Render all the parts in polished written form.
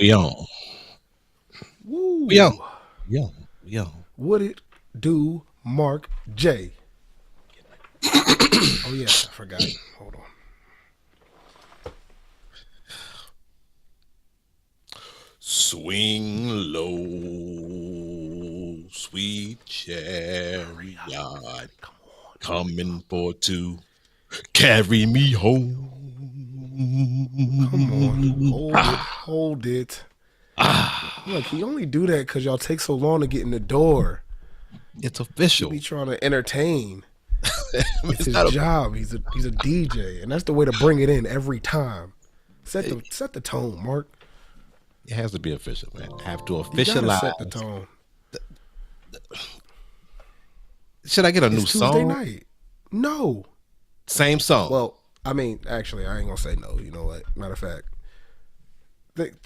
We on. We on. Woo! We on. We on. What it do, Mark J? Oh yeah, I forgot. Hold on. Swing low, sweet chariot, coming for to carry me home. Come on, hold it. Look, he only do that because y'all take so long to get in the door. It's He official. be trying to entertain. It's his not job. He's a DJ, and that's the way to bring it in every time. Set the tone, Mark. It has to be official, man. I have to You gotta officialize. set the tone. Should I get a new It's Tuesday song? night. No. Same song. Well, I mean, actually, I ain't gonna say no. You know what? Matter of fact,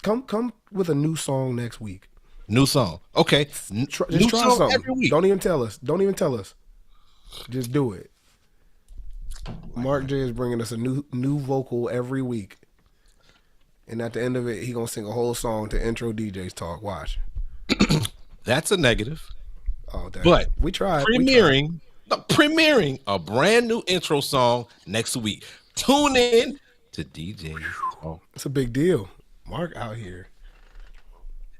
come with a new song next week. New song. Okay. Just New try song something. every week. Don't even tell us. Just do it. Mark J is bringing us a new vocal every week, and at the end of it, he gonna sing a whole song to intro DJs talk. Watch. That's a negative. Oh, damn. But we tried. premiering a brand new intro song next week. Tune in to DJ Talk. It's a big deal. Mark out here.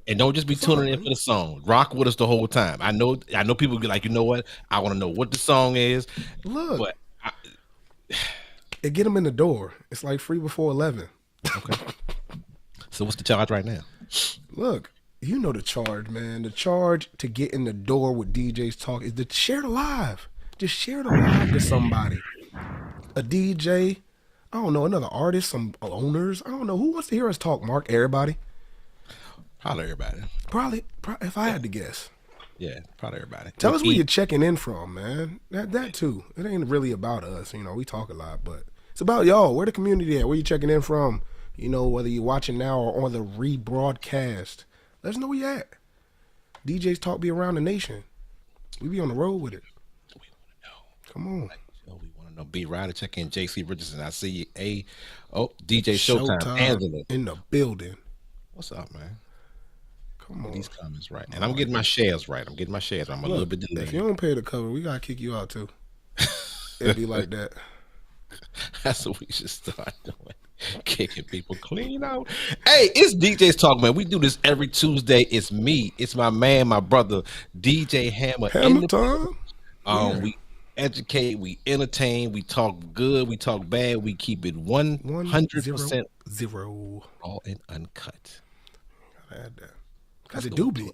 And don't just be tuning in for the song. Rock with us the whole time. I know people be like, you know what? I want to know what the song is. Look, But it get them in the door. It's like free before 11. okay. So what's the charge right now? Look, you know the charge, man. The charge to get in the door with DJs Talk is to share the live. Just share the live to somebody. A DJ, I don't know, another artist, some owners. I don't know. Who wants to hear us talk, Mark? Everybody? Probably everybody. Probably if I had to guess. Yeah, probably everybody. Tell us where you're checking in from, man. That too. It ain't really about us. You know, we talk a lot, but it's about y'all. Where the community at? Where you checking in from? You know, whether you're watching now or on the rebroadcast. Let us know where you at. DJs Talk be around the nation. We be on the road with it. We want to know. Come on. We want to know. B Ryder, check in. JC Richardson. I see you. DJ Showtime. Angela in the building. What's up, man? Come on. These comments right. And I'm getting my shares right. I'm a little bit delayed. If you don't pay the cover, we gotta kick you out too. It'd be like that. That's what we should start doing. Kicking people clean out. Hey, it's DJ's Talk, man. We do this every Tuesday. It's me. It's my man, my brother, DJ Hammer. Hammer time. We educate, we entertain, we talk good, we talk bad, we keep it 100% zero. All and uncut. Gotta add that. Cause it do be.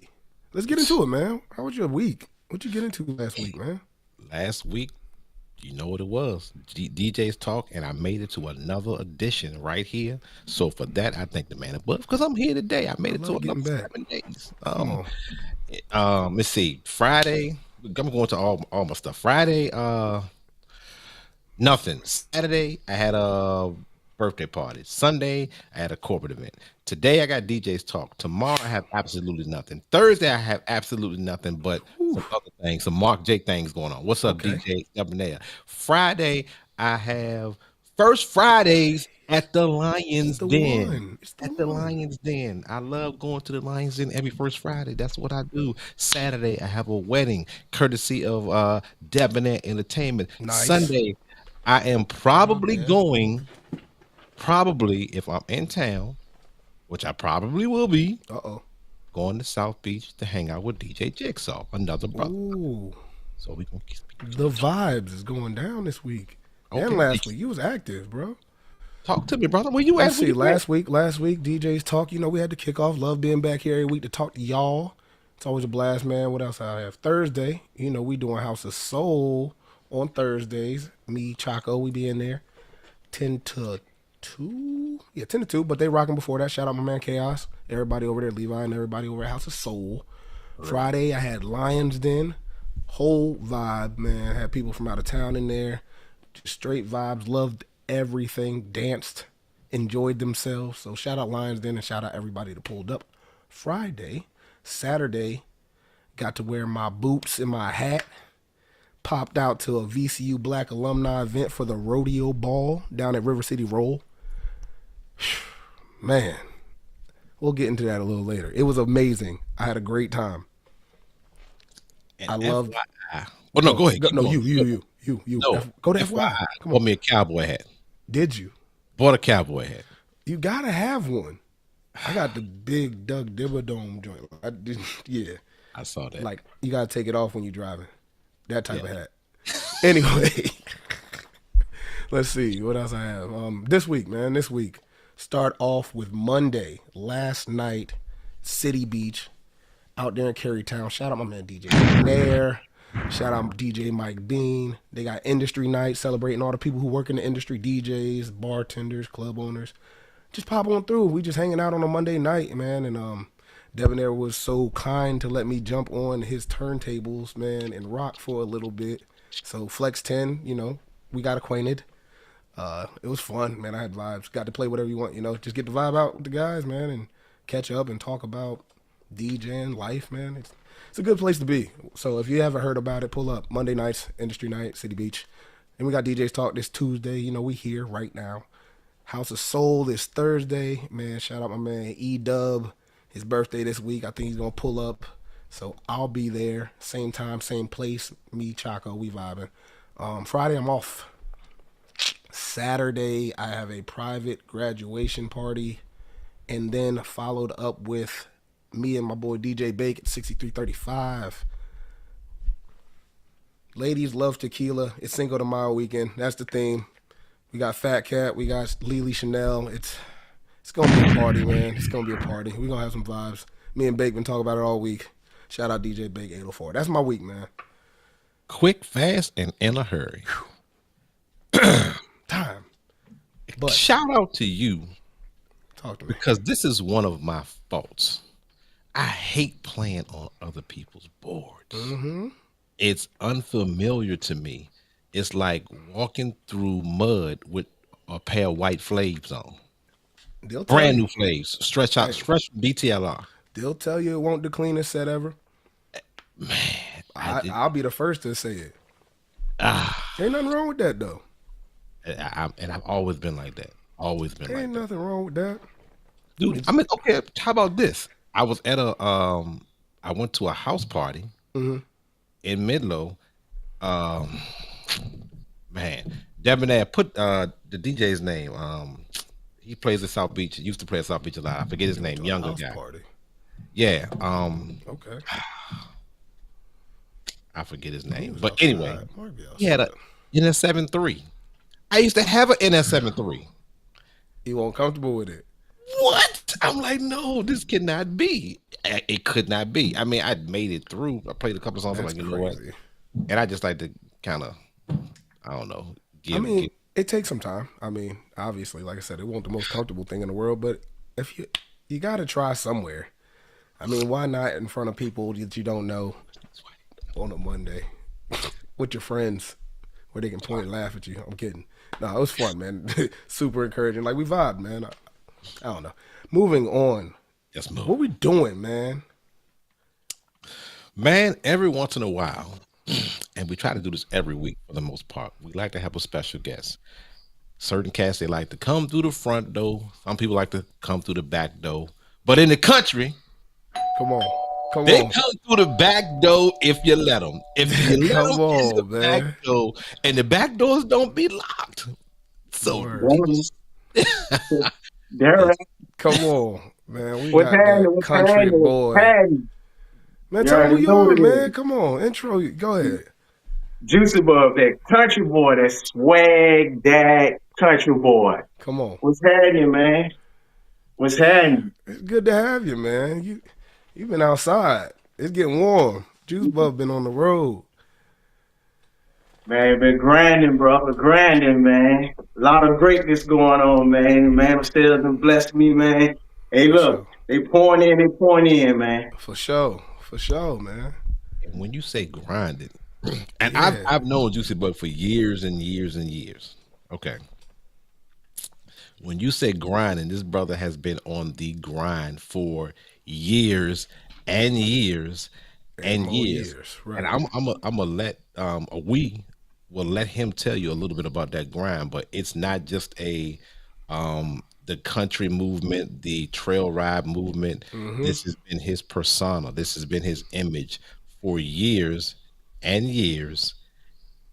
Let's get into it, man. How was your week? What'd you get into last week, man? Last week, you know what it was. DJ's Talk, and I made it to another edition right here. So for that, I thank the man above, because I'm here today. I made it to another 7 days. Let's see. Friday, I'm going to all my stuff. Friday, nothing. Saturday, I had a birthday party. Sunday, I had a corporate event. Today, I got DJ's Talk. Tomorrow, I have absolutely nothing. Thursday, I have absolutely nothing but some other things, some Mark J things going on. What's up, DJ Debonair? Friday, I have First Fridays at the Lions Den. At the Lions Den. I love going to the Lions Den every first Friday. That's what I do. Saturday, I have a wedding courtesy of Debonair Entertainment. Nice. Sunday, I am probably going, if I'm in town, which I probably will be, going to South Beach to hang out with DJ Jigsaw, another brother. Ooh. So we gonna keep the vibes is going down this week. Okay. And last week. You was active, bro. Talk to me, brother. Where you at? See, last week, DJs Talk. You know, we had to kick off. Love being back here every week to talk to y'all. It's always a blast, man. What else I have? Thursday, you know, we doing House of Soul on Thursdays. Me, Chaco, we be in there 10 to 2. Yeah, 10 to 2, but they rocking before that. Shout out my man Chaos. Everybody over there, Levi, and everybody over at House of Soul. Right. Friday, I had Lions Den. Whole vibe, man. Had people from out of town in there. Just straight vibes. Loved everything. Danced. Enjoyed themselves. So shout out Lions Den and shout out everybody that pulled up. Saturday, got to wear my boots and my hat. Popped out to a VCU Black alumni event for the rodeo ball down at River City Roll. Man, We'll get into that a little later. It was amazing. I had a great time. And I loved. FYI, well, no, go ahead, keep No, going. you. No, Go to FY. FYI, Come bought on. me a cowboy hat. Did you? Bought a cowboy hat. You gotta have one. I got the big Doug Dibadome joint. I did, yeah. I saw that. Like you gotta take it off when you're driving. That type Yeah. of hat. Anyway, let's see what else I have. This week, man. This week, start off with Monday. Last night, City Beach, out there in Carytown. Shout out my man DJ Nair. Shout out DJ Mike Bean. They got industry night celebrating all the people who work in the industry, DJs, bartenders, club owners. Just pop on through. We just hanging out on a Monday night, man. And Debonair was so kind to let me jump on his turntables, man, and rock for a little bit. So Flex 10, we got acquainted. It was fun, man. I had vibes. Got to play whatever you want, just get the vibe out with the guys, man, and catch up and talk about DJing life, man. It's a good place to be. So if you haven't heard about it, pull up Monday nights, industry night, City Beach. And we got DJs Talk this Tuesday. We here right now. House of Soul this Thursday. Man, shout out my man E-Dub. His birthday this week. I think he's going to pull up. So I'll be there. Same time, same place. Me, Chaco, we vibing. Friday, I'm off. Saturday, I have a private graduation party. And then followed up with me and my boy DJ Bake at 6335. Ladies love tequila. It's Cinco de Mayo weekend. That's the theme. We got Fat Cat. We got Lily Chanel. It's gonna be a party, man. It's gonna be a party. We gonna have some vibes. Me and Bake been talking about it all week. Shout out DJ Bake 804. That's my week, man. Quick, fast, and in a hurry. Time. But Shout out to you talk to me. because this is one of my faults. I hate playing on other people's boards. It's unfamiliar to me. It's like walking through mud with a pair of white flaves on. They'll tell Brand you. new flaves, stretch out, fresh from BTLR. They'll tell you it won't the cleanest set ever. Man, I'll be the first to say it. Ain't nothing wrong with that though. and I've always been like that. Always been like Ain't that. nothing wrong with that. Dude, I mean, okay, how about this? I was at I went to a house party in Midlow. Man, Debonair, put the DJ's name. He plays at South Beach. He used to play at South Beach a lot. I forget his name. Younger House guy. party. Yeah. Okay. I forget his name. was But outside. anyway, Might be he had a outside. NS73. I used to have an NS73. You won't comfortable with it. What? I'm like, no, this cannot be. It could not be. I mean, I made it through. I played a couple songs. I'm That's like, you know what? crazy. And I just like to kind of, I don't know, I mean, it takes some time. I mean, obviously, like I said, it wasn't the most comfortable thing in the world, but if you got to try somewhere. I mean, why not in front of people that you don't know on a Monday with your friends where they can point and laugh at you? I'm kidding. No, it was fun, man. Super encouraging. Like we vibed, man. I don't know. Moving on. Yes, move. What we doing, man? Man, every once in a while, and we try to do this every week for the most part, we like to have a special guest. Certain cats, they like to come through the front door. Some people like to come through the back door. But in the country, Come on. Come they on. come through the back door if you let them. If you let Come them on, in the man. back door, and the back doors don't be locked. So Word. Derek, Come on, man. We what's got happening? that What's country happening? boy. Happening? Man, You tell me who already you know are, what it man. is. Come on. Intro. Go ahead. Juicy Bub, that country boy, that swag that country boy. Come on. What's happening, man? What's happening? It's good to have you, man. You've been outside. It's getting warm. Juice Bub been on the road. Man, been grinding, brother, grinding, man. A lot of greatness going on, man. Man, still done blessed me, man. Hey, For look, sure. they pouring in, man. For sure, man. And when you say grinding, and Yeah. I've known Juicy Bug for years and years and years. Okay. When you say grinding, this brother has been on the grind for years and years and more years. right. And I'm gonna let we will let him tell you a little bit about that grind, but it's not just a the country movement, the trail ride movement. Mm-hmm. This has been his persona. This has been his image for years and years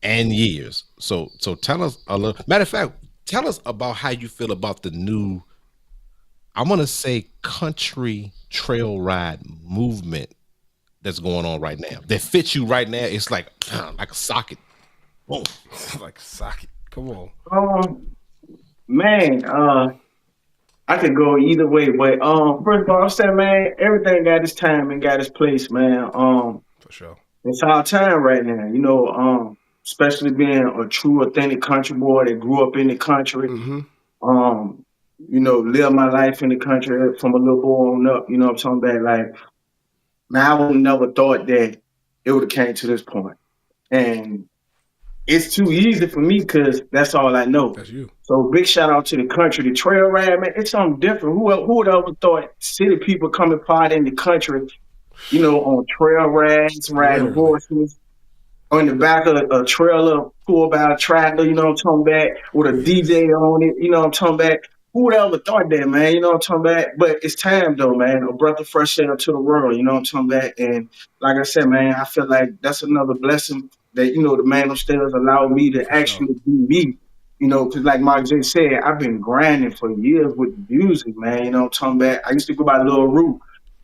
and years. So tell us a little. Matter of fact, tell us about how you feel about the new, I'm gonna say, country trail ride movement that's going on right now. That fits you right now. It's like a socket. Boom. Like socket. Come on. Man, I could go either way, but first of all, I said, man, everything got its time and got its place, man. For sure. It's our time right now, especially being a true, authentic country boy that grew up in the country. Mm-hmm. Um, live my life in the country from a little boy on up. You know what I'm talking about? Like, man, I would never thought that it would have came to this point, and it's too easy for me because that's all I know. That's you. So big shout out to the country, the trail ride, man. It's something different. Who would ever thought city people coming part in the country, on trail rides, riding Literally. horses, on the back of a trailer pulled by a tractor, you know what I'm talking about, with a DJ on it, you know what I'm talking about. Who would ever thought that, man? You know what I'm talking about? But it's time though, man. A breath of fresh air to the world, you know what I'm talking about? And like I said, man, I feel like that's another blessing that, the man upstairs allowed me to For sure. actually be me. Because like Mark J said, I've been grinding for years with music, man. You know what I'm talking about? I used to go by Lil Root.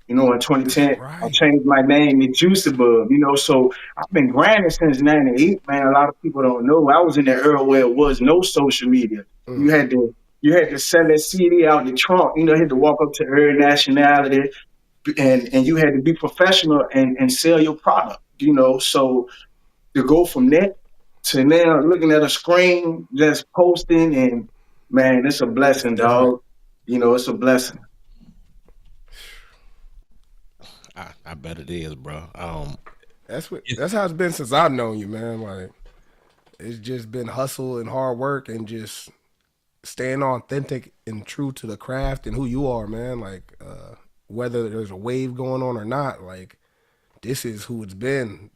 In 2010, I Right. changed my name to Juicy Bub, so I've been grinding since '98, man. A lot of people don't know. I was in the era where it was no social media. Mm. You had to send that CD out the trunk. You had to walk up to every nationality, and you had to be professional and sell your product. So to go from that to now looking at a screen, just posting, and man, it's a It's blessing, different. dog. It's a blessing. I bet it is, bro. That's how it's been since I've known you, man. Like it's just been hustle and hard work and just staying authentic and true to the craft and who you are, man. Like whether there's a wave going on or not, like this is who it's been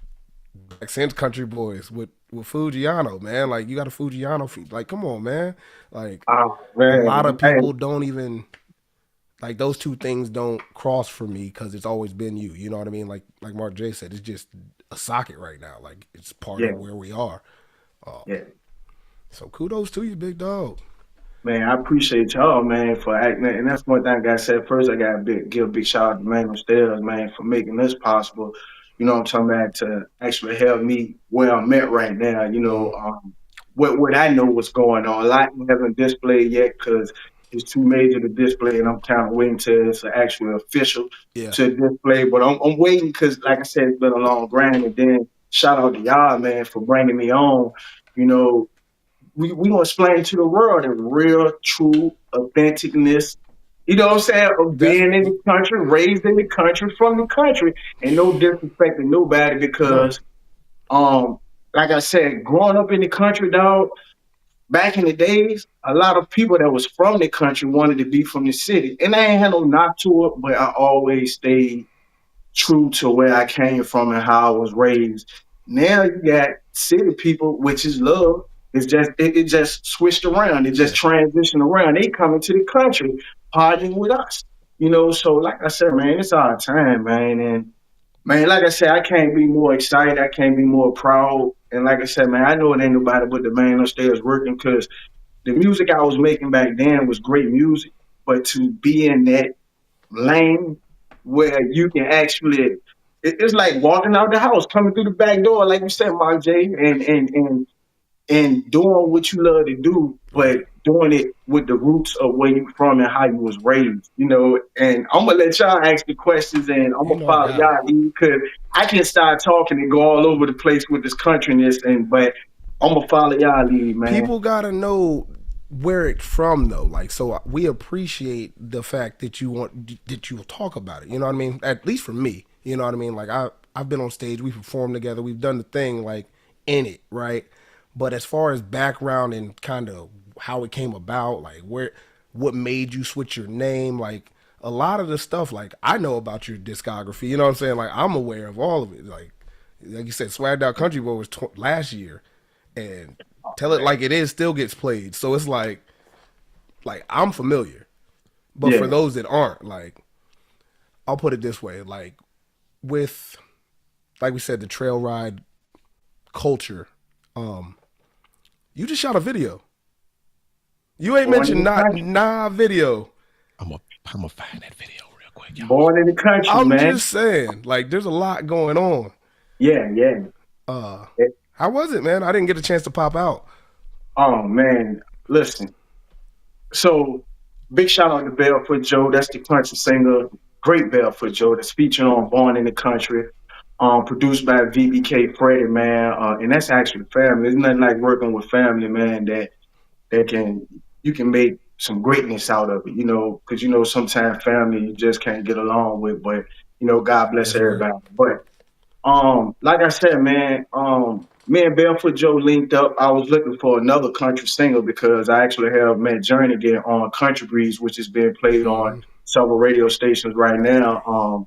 like since Country Boys with Fujiano, man. Like you got a Fujiano feat. Like come on, man. Like Oh a lot of man, hey, people don't even like those two things don't cross for me because it's always been you. You know what I mean? Like Mark J said, it's just a socket right now. Like it's part yeah, of where we are. yeah. So kudos to you, big dog. Man, I appreciate y'all, man, for acting. And that's one thing I got to say. First, I got to give a big shout out to man upstairs, man, for making this possible. You know what I'm talking about? To actually help me where I'm at right now. Mm, What I know what's going on. A lot haven't displayed yet because it's too major to display, and I'm kind of waiting till it's actually official yeah, to display. But I'm waiting because, like I said, it's been a long grind. And then shout out to y'all, man, for bringing me on. You know, we gonna explain to the world the real, true authenticness. You know what I'm saying? Of that's being in the country, raised in the country, from the country, and no disrespecting nobody no. because, um, like I said, growing up in the country, dog. Back in the days, a lot of people that was from the country wanted to be from the city, and I ain't had no knock to it, but I always stayed true to where I came from and how I was raised. Now you got city people, which is love. It just switched around. It just Yeah, transitioned around. They coming to the country, partying with us. So like I said, man, it's our time, man. And man, like I said, I can't be more excited. I can't be more proud. And like I said, man, I know it ain't nobody but the man upstairs working because the music I was making back then was great music. But to be in that lane where you can actually it's like walking out the house, coming through the back door, like you said, Mark J, and doing what you love to do, but right. doing it with the roots of where you from and how you was raised. And I'm gonna let y'all ask the questions and I'm You gonna know I follow got it. y'all because I can start talking and go all over the place with this countryness but I'm gonna follow y'all lead, man. People gotta know where it's from though. Like so we appreciate the fact that you'll talk about it. You know what I mean? At least for me. You know what I mean? Like I've been on stage, we performed together, we've done the thing like in it, right? But as far as background and kind of how it came about, like what made you switch your name, like a lot of the stuff like I know about your discography, you know what I'm saying? Like I'm aware of all of it. Like you said, Swagged Out Country Boy was last year and Tell It Man. Like It Is still gets played. So it's like like I'm familiar, but for those that aren't, like, I'll put it this way, like with, like we said, the trail ride culture, you just shot a video. You ain't mentioned video. I'm gonna find that video real quick, y'all. Born in the country, I'm man. just saying, like, there's a lot going on. Yeah. How was it, man? I didn't get a chance to pop out. Oh man, listen. So big shout out to Barefoot Joe. That's the country singer, great Barefoot Joe. That's featured on Born in the Country. Produced by VBK Freddie, man. And that's actually family. There's nothing like working with family, man, that you can make some greatness out of it, you know, because, you know, sometimes family you just can't get along with, but, you know, God bless everybody. But like I said, man, me and Barefoot Joe linked up. I was looking for another country singer because I actually have met Journey there on Country Breeze, which is being played on several radio stations right now.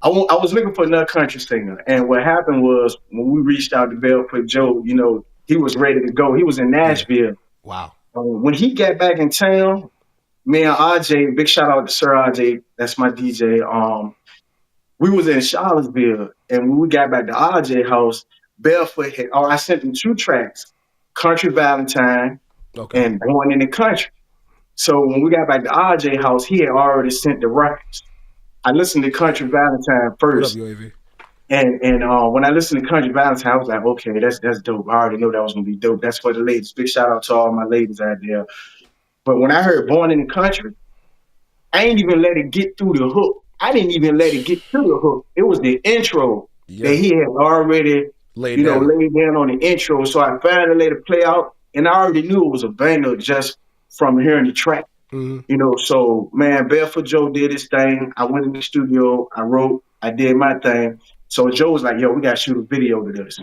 I was looking for another country singer, and what happened was when we reached out to Barefoot Joe, you know, he was ready to go. He was in Nashville. Wow. When he got back in town, me and RJ, big shout out to Sir RJ, that's my DJ. We was in Charlottesville, and when we got back to RJ house, Barefoot had, I sent him 2 tracks, Country Valentine and Born in the Country. So when we got back to RJ house, he had already sent the records. I listened to Country Valentine first. What up, UAV? And when I listened to Country Valentine, I was like, okay, that's dope. I already know that was gonna be dope. That's for the ladies. Big shout out to all my ladies out there. But when I heard Born in the Country, I ain't even let it get through the hook. I didn't even let it get through the hook. It was the intro that he had already laid down on the intro. So I finally let it play out, and I already knew it was a banger just from hearing the track. You know, so man, Barefoot Joe did his thing. I went in the studio, I wrote, I did my thing. So Joe was like, yo, we gotta shoot a video to this.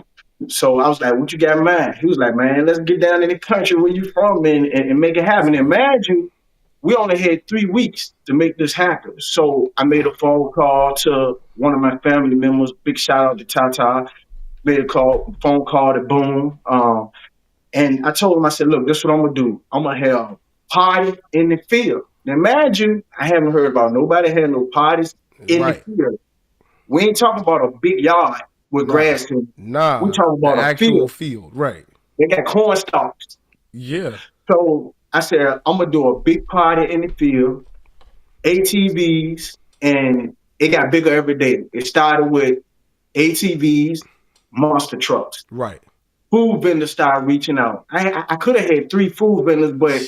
So I was like, what you got in mind? He was like, man, let's get down in the country where you from and make it happen. Imagine we only had 3 weeks to make this happen. So I made a phone call to one of my family members. Big shout out to Tata. Made a phone call to Boom. And I told him, I said, look, this is what I'm gonna do. I'm gonna have a party in the field. Now imagine, I haven't heard about nobody had no parties in the field. We ain't talking about a big yard with grass in it. Nah, we talking about an a actual field. Right. They got corn stalks. Yeah. So I said, I'm gonna do a big party in the field, ATVs, and it got bigger every day. It started with ATVs, monster trucks. Right. Food vendors started reaching out. I could have had 3 food vendors, but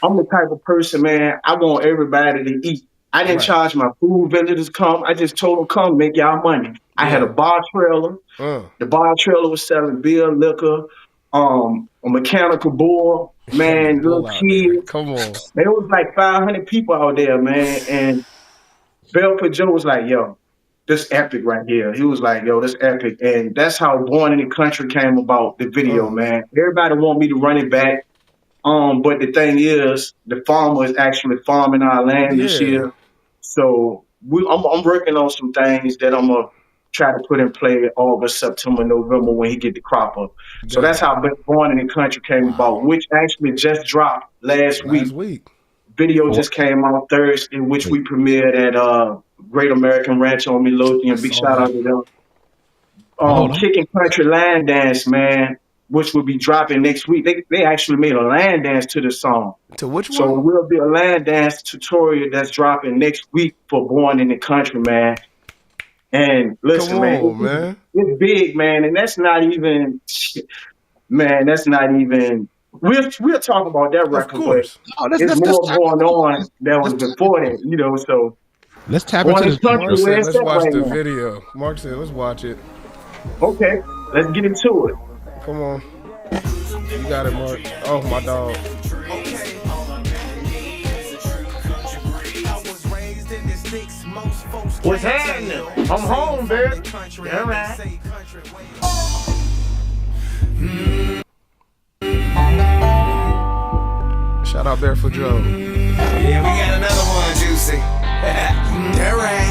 I'm the type of person, man, I want everybody to eat. I didn't charge my food vendors to come. I just told them, come, make y'all money. I had a bar trailer. The bar trailer was selling beer, liquor, a mechanical bull, man, little kids. Come on. There was like 500 people out there, man. And Barefoot Joe was like, yo, this epic right here. He was like, yo, this epic. And that's how Born in the Country came about, the video, man. Everybody want me to run it back. But the thing is, the farmer is actually farming our land this year. So I'm working on some things that I'm going to try to put in play August, September, November when he get the crop up. So that's how Born in the Country came about, which actually just dropped last week. Video just came out Thursday, which we premiered at Great American Ranch on Midlothian. Big shout out to them. Kicking Country Line Dance, man, which will be dropping next week. They actually made a line dance to the song. To which one? So it will be a line dance tutorial that's dropping next week for Born in the Country, man. And listen, man, it's big, man, and that's not even, man, that's not even. We'll talk about that record, but there's more going on that was before that, you know. So let's tap into the country. Let's watch the video. Mark said, "Let's watch it." Okay, let's get into it. Come on, you got it, Mark. Oh, my dog. What's happening? I'm home, baby. All right. Shout out Barefoot Joe. Yeah, we got another one, Juicy. All right.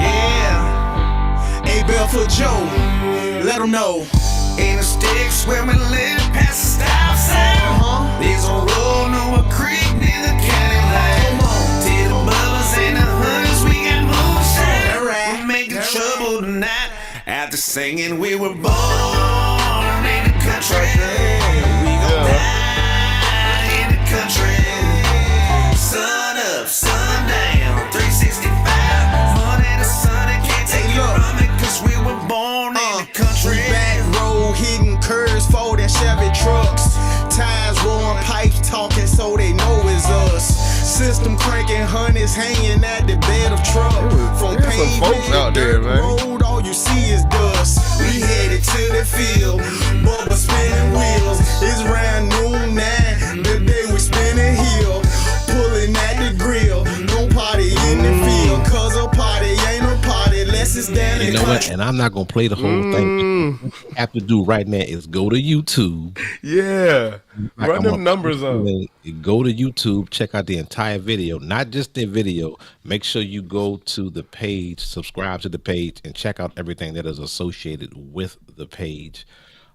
Yeah. Hey, Barefoot Joe, let them know. In the sticks where we live past the stop sign. There's a road, no a creek near the camp. Singing we were born in the country. We gon' die in the country. Sun up, sun down, 365. Money to sun, and can't take you from it, cause we were born in the country. Back road hitting curves for that Chevy trucks. Tires rolling, pipes talking so they know it's us. System cranking, honeys hanging at the bed of truck. From There's some folks out there, dirt man. road, all you see is dust. We headed to the field, Bubba spinning wheels. It's round noon now, the day we spinning hill. Pulling at the grill, no party in the field. Cause a party ain't a party unless it's down in You the know what? country. And I'm not gonna play the whole thing. What you have to do right now is go to YouTube. Yeah. Like, Run I'm them gonna numbers up. Go to YouTube, check out the entire video, not just the video. Make sure you go to the page, subscribe to the page, and check out everything that is associated with the page.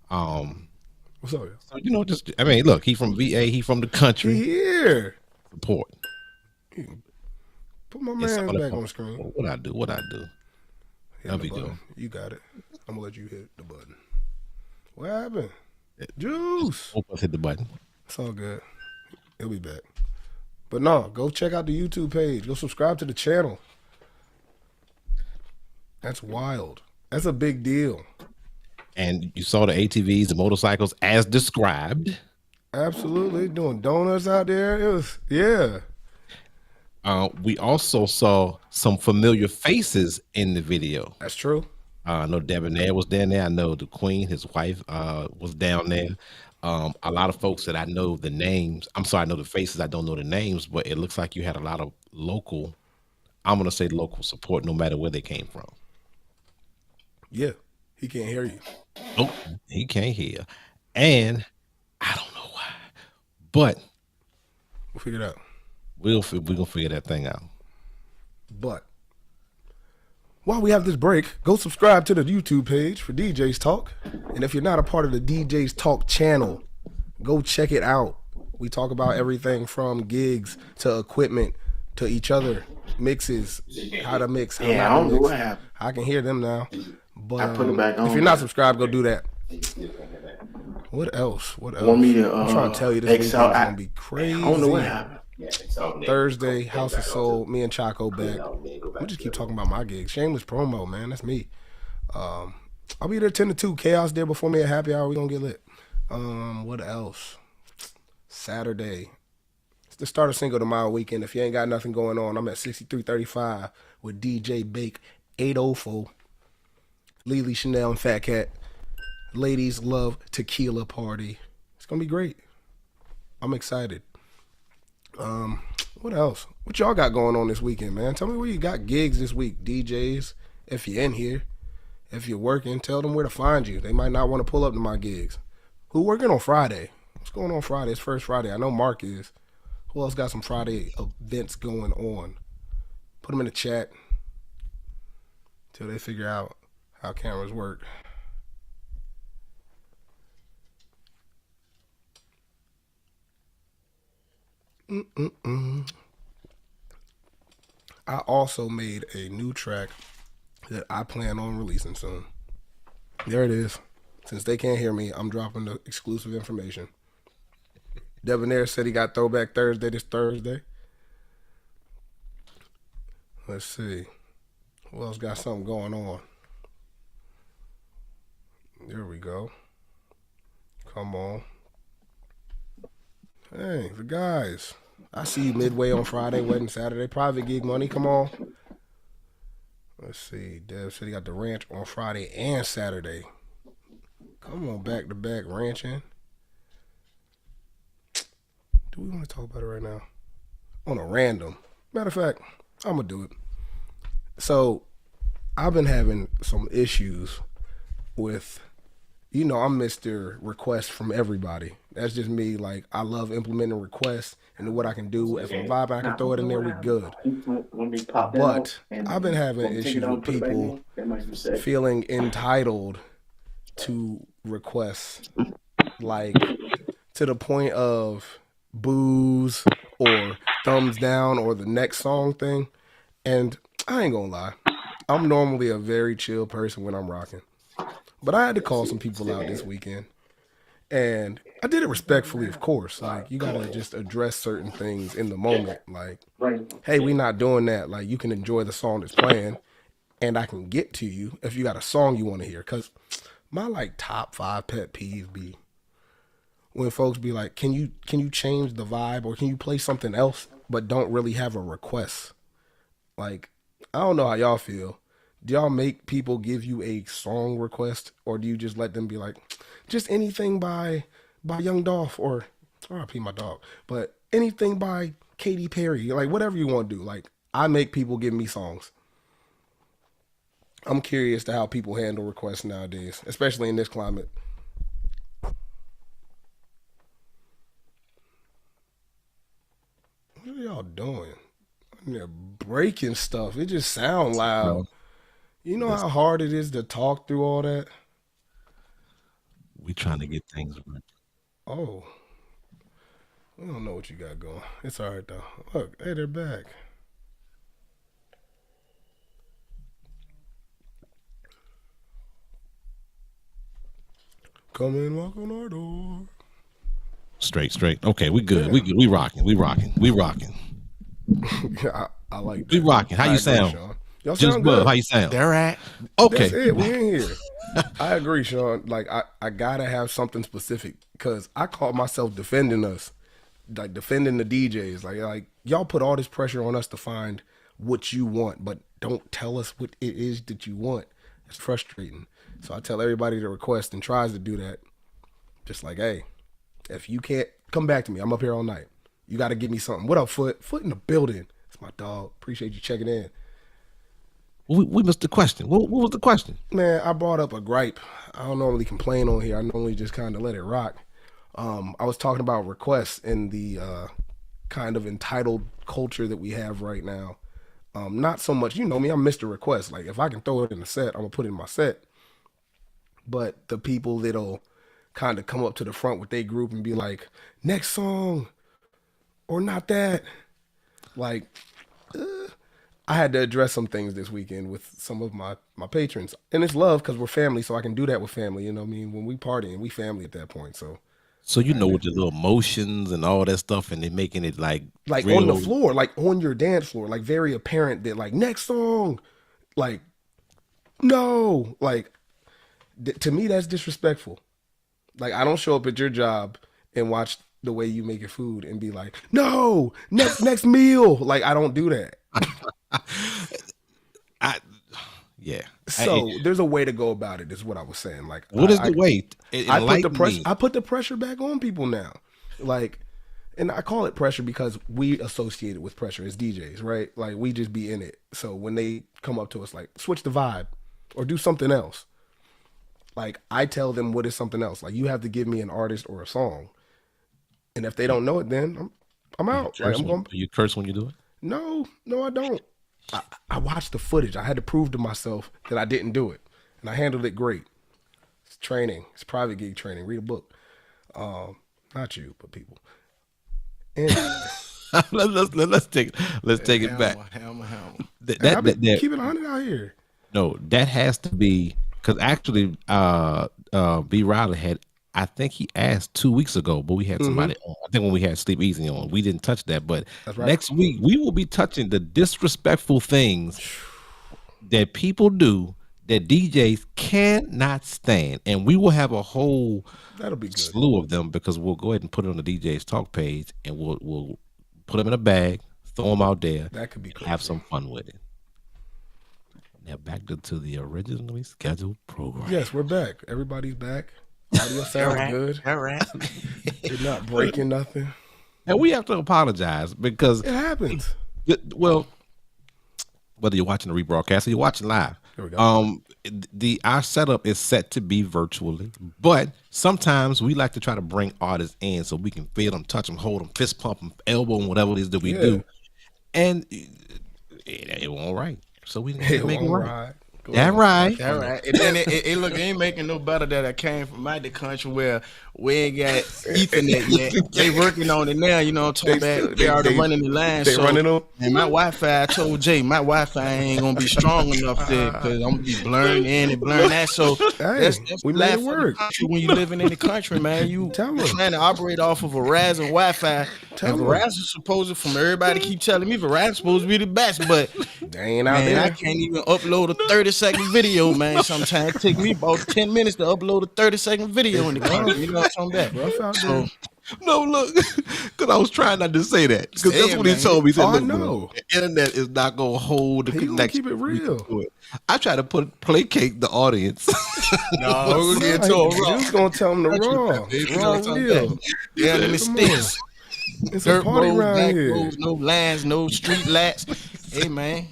What's up? So just look, he from VA, he from the country. Here. Support. Put my It's man all back about- on the screen. What I do? Hit That'll the be button. good. You got it. I'm gonna let you hit the button. What happened? Juice. Both of us hit the button. It's all good. He'll be back. But no, go check out the YouTube page. Go subscribe to the channel. That's wild. That's a big deal. And you saw the ATVs, the motorcycles as described. Absolutely. Doing donuts out there. It was, yeah. We also saw some familiar faces in the video. That's true. I know Debonair was down there. I know the Queen, his wife, was down there. A lot of folks that I know the names. I'm sorry, I know the faces. I don't know the names, but it looks like you had a lot of local. I'm gonna say local support, no matter where they came from. Yeah. He can't hear you. Oh, he can't hear, and I don't know why, but We'll figure it out. we're gonna figure that thing out. But while we have this break, go subscribe to the YouTube page for DJ's Talk. And if you're not a part of the DJ's Talk channel, go check it out. We talk about everything from gigs to equipment to each other, mixes, how to mix, how Yeah, I not don't to know mix. what happened. I can hear them now. But I put it back on. if you're not subscribed, go do that. What else? What else? Want me to, I'm trying to tell you this X weekend's out- gonna be crazy. I don't know what happened. Thursday, House of Soul, me and Chaco back. We just keep talking about my gigs. Shameless promo, man. That's me. I'll be there 10 to 2. Chaos there before me at happy hour. We gonna get lit. What else? Saturday. It's the start of Cinco de Mayo weekend. If you ain't got nothing going on, I'm at 6335 with DJ Bake 804. Lily Chanel and Fat Cat. Ladies Love Tequila Party. It's gonna be great. I'm excited. What else? What y'all got going on this weekend, man? Tell me where you got gigs this week, DJs. If you're in here, if you're working, tell them where to find you. They might not want to pull up to my gigs. Who working on Friday? What's going on Friday? It's first Friday. I know Marc is. Who else got some Friday events going on? Put them in the chat till they figure out how cameras work. I also made a new track that I plan on releasing soon. There it is. Since they can't hear me, I'm dropping the exclusive information. Debonair said he got Throwback Thursday this Thursday. Let's see. Who else got something going on? There we go. Come on. Hey, the guys. I see you midway on Friday, wedding Saturday. Private gig money, come on. Let's see. Dev said he got the ranch on Friday and Saturday. Come on, back to back ranching. Do we want to talk about it right now? On a random. Matter of fact, I'm going to do it. So, I've been having some issues with, I'm Mr. Request from everybody. That's just me. Like, I love implementing requests and what I can do. If I'm vibing, I can throw it in there, we good. But I've been having issues with people feeling entitled to requests, like to the point of boos or thumbs down or the next song thing. And I ain't gonna lie, I'm normally a very chill person when I'm rocking. But I had to call some people out this weekend. And I did it respectfully, of course. Like, you gotta just address certain things in the moment. Like, hey, we not doing that. Like, you can enjoy the song that's playing, and I can get to you if you got a song you want to hear. Cause my like top 5 pet peeves be when folks be like, can you change the vibe or can you play something else, but don't really have a request? Like, I don't know how y'all feel. Do y'all make people give you a song request, or do you just let them be like, just anything by Young Dolph or RIP my dog, but anything by Katy Perry, like whatever you want to do. Like, I make people give me songs. I'm curious to how people handle requests nowadays, especially in this climate. What are y'all doing? They're breaking stuff. It just sound loud. You know how hard it is to talk through all that? We trying to get things right. Oh. We don't know what you got going. It's all right, though. Look, hey, they're back. Come in, walk on our door. Straight. Okay, we good. We good. We rocking. I like that. We rocking. How I you agree, sound? Sean. Y'all Just sound Bub, good. how you sound? They're at. Okay. That's it. We in here. I agree, Sean. Like, I gotta have something specific because I caught myself defending us, like defending the DJs. Like y'all put all this pressure on us to find what you want, but don't tell us what it is that you want. It's frustrating. So I tell everybody to request and tries to do that. Just like, hey, if you can't come back to me, I'm up here all night. You got to give me something. What up, Foot? Foot in the building. It's my dog. Appreciate you checking in. We missed the question. What was the question? Man, I brought up a gripe. I don't normally complain on here. I normally just kind of let it rock. I was talking about requests in the kind of entitled culture that we have right now. Not so much, you know me, I'm Mr. Request. Like, if I can throw it in a set, I'm going to put it in my set. But the people that'll kind of come up to the front with their group and be like, next song, or not that. Like, I had to address some things this weekend with some of my patrons. And it's love because we're family, so I can do that with family. You know what I mean? When we party and we family at that point, so. So you know with the little motions and all that stuff, and they're making it like real, on the floor, like on your dance floor, like very apparent that like next song, like no, like to me that's disrespectful. Like, I don't show up at your job and watch the way you make your food and be like, no, next meal. Like, I don't do that. Yeah. So there's a way to go about it. Is what I was saying. Like, what is the way? I put the pressure back on people now. Like, and I call it pressure because we associate it with pressure as DJs, right? Like, we just be in it. So when they come up to us, like, switch the vibe or do something else. Like, I tell them what is something else. Like, you have to give me an artist or a song, and if they don't know it, then I'm out. Like, You curse when you do it? No, I don't. I watched the footage. I had to prove to myself that I didn't do it, and I handled it great. It's training. It's private gig training. Read a book. Not you, but people. And let's take it back. Hammer. keep it 100 out here. No, that has to be because actually, B. Riley had. I think he asked 2 weeks ago, but we had somebody on. I think when we had Sleep Easy on, we didn't touch that. But next week, we will be touching the disrespectful things that people do that DJs cannot stand. And we will have a whole slew of them because we'll go ahead and put it on the DJs Talk page and we'll put them in a bag, throw them out there. That could be crazy. Have some fun with it. Now back to the originally scheduled program. Yes, we're back. Everybody's back. Audio sounds good. All right. You're not breaking nothing. And we have to apologize because it happens. Well, whether you're watching the rebroadcast or you're watching live, there we go. Our setup is set to be virtually, but sometimes we like to try to bring artists in so we can feel them, touch them, hold them, fist pump them, elbow them, whatever it is that we do, and it won't right. So we didn't make it right. That right. All right, and then it look, it ain't making no better that I came from out the country where we ain't got Ethernet yet. They working on it now, you know what I'm talking about? They already running the line. They running them. And my Wi-Fi, I told Jay, my Wi-Fi ain't gonna be strong enough there because I'm gonna be blurring in and blurring that. So that's we the made it laugh of the work. country when you living in the country, man. You Tell 'em. trying to operate off of Verizon Wi-Fi. Tell And 'em. Verizon's supposed to, from everybody keep telling me Verizon's supposed to be the best, but They ain't out man, I there. can't even upload a 30-second video, man. Sometimes it take me about 10 minutes to upload a 30-second video in the country. You know what I'm talking Rough about? out So there. No, look, because I was trying not to say that. Because that's Say it, what he man. told me. He said, Oh, I look, know. bro, the internet is not going to hold the He gonna connection. keep it we can real. do it. I try to placate the audience. no, we're gonna get to You a raw. was gonna tell them the raw. Baby, you know Raw what I'm talking real. about? Yeah, in the Come sticks. It's a Dirt party roads, around back here. roads, no lines, no street lights. Hey, man.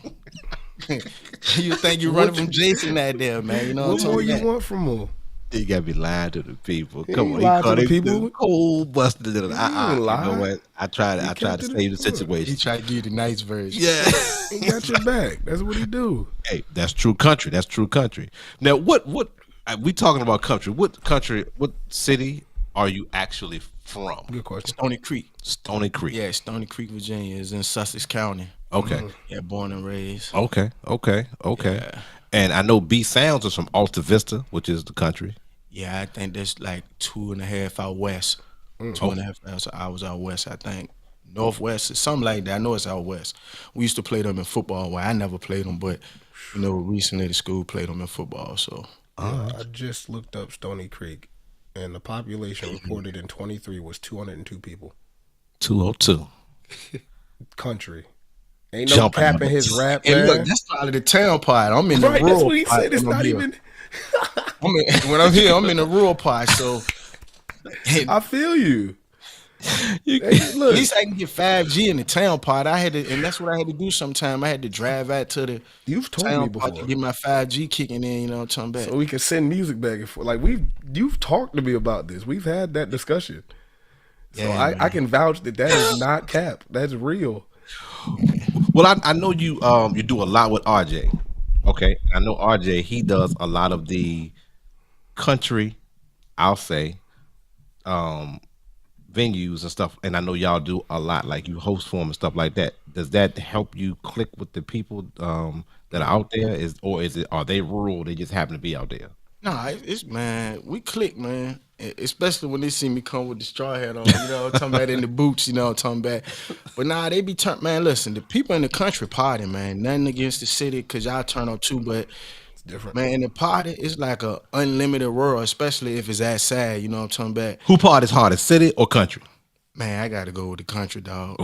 You think you're running from Jason out there, man. You know What what I'm more talking you about? want from them? You got to be lying to the people. He Come ain't on. lied to called the it people. cold busted. ain't You know lied. what? I tried He to kept it save the in the book. situation. He tried to give you the nice version. Yeah. He got your back. That's what he do. Hey, that's true country. That's true country. Now, what we talking about country? What city are you actually from? Good question. Stony Creek. Stony Creek. Yeah, Stony Creek, Virginia is in Sussex County. Okay. Yeah, born and raised. Okay. Yeah. And I know B Sounds is from Alta Vista, which is the country. Yeah, I think that's like 2.5 out west. 2.5 hours out west, I think. Northwest, something like that. I know it's out west. We used to play them in football. Well, I never played them, but you know, recently the school played them in football. So Yeah, I just looked up Stony Creek, and the population reported in 23 was 202 people. 202. Country. Ain't no Jumping cap on in it. his rap, and man. look, that's probably the town part. I'm in the Right, rural that's what he part said. It's when I'm not here. even. When I'm here, I'm in the rural part. So I feel you. Hey, at look, least I can get 5G in the town part. I had to, and that's what I had to do sometime. I had to drive out to the you've told me town part before, to get my 5G kicking in, you know what I'm talking about? so we can send music back and forth. Like you've talked to me about this. We've had that discussion. So Yeah, I man. can vouch that is not cap. That's real. Well, I know you you do a lot with RJ. Okay. I know RJ, he does a lot of the country, I'll say, venues and stuff. And I know y'all do a lot, like you host for them and stuff like that. Does that help you click with the people that are out there? Are they rural? They just happen to be out there? Nah, it's man, we click, man. Especially when they see me come with the straw hat on, you know what I'm talking about, in the boots, you know what I'm talking about. But nah, they be man, listen, the people in the country party, man. Nothing against the city, cause y'all turn up too, but It's different. man, the party is like a unlimited world, especially if it's outside, you know what I'm talking about. Who parties harder, city or country? Man, I gotta go with the country, dog.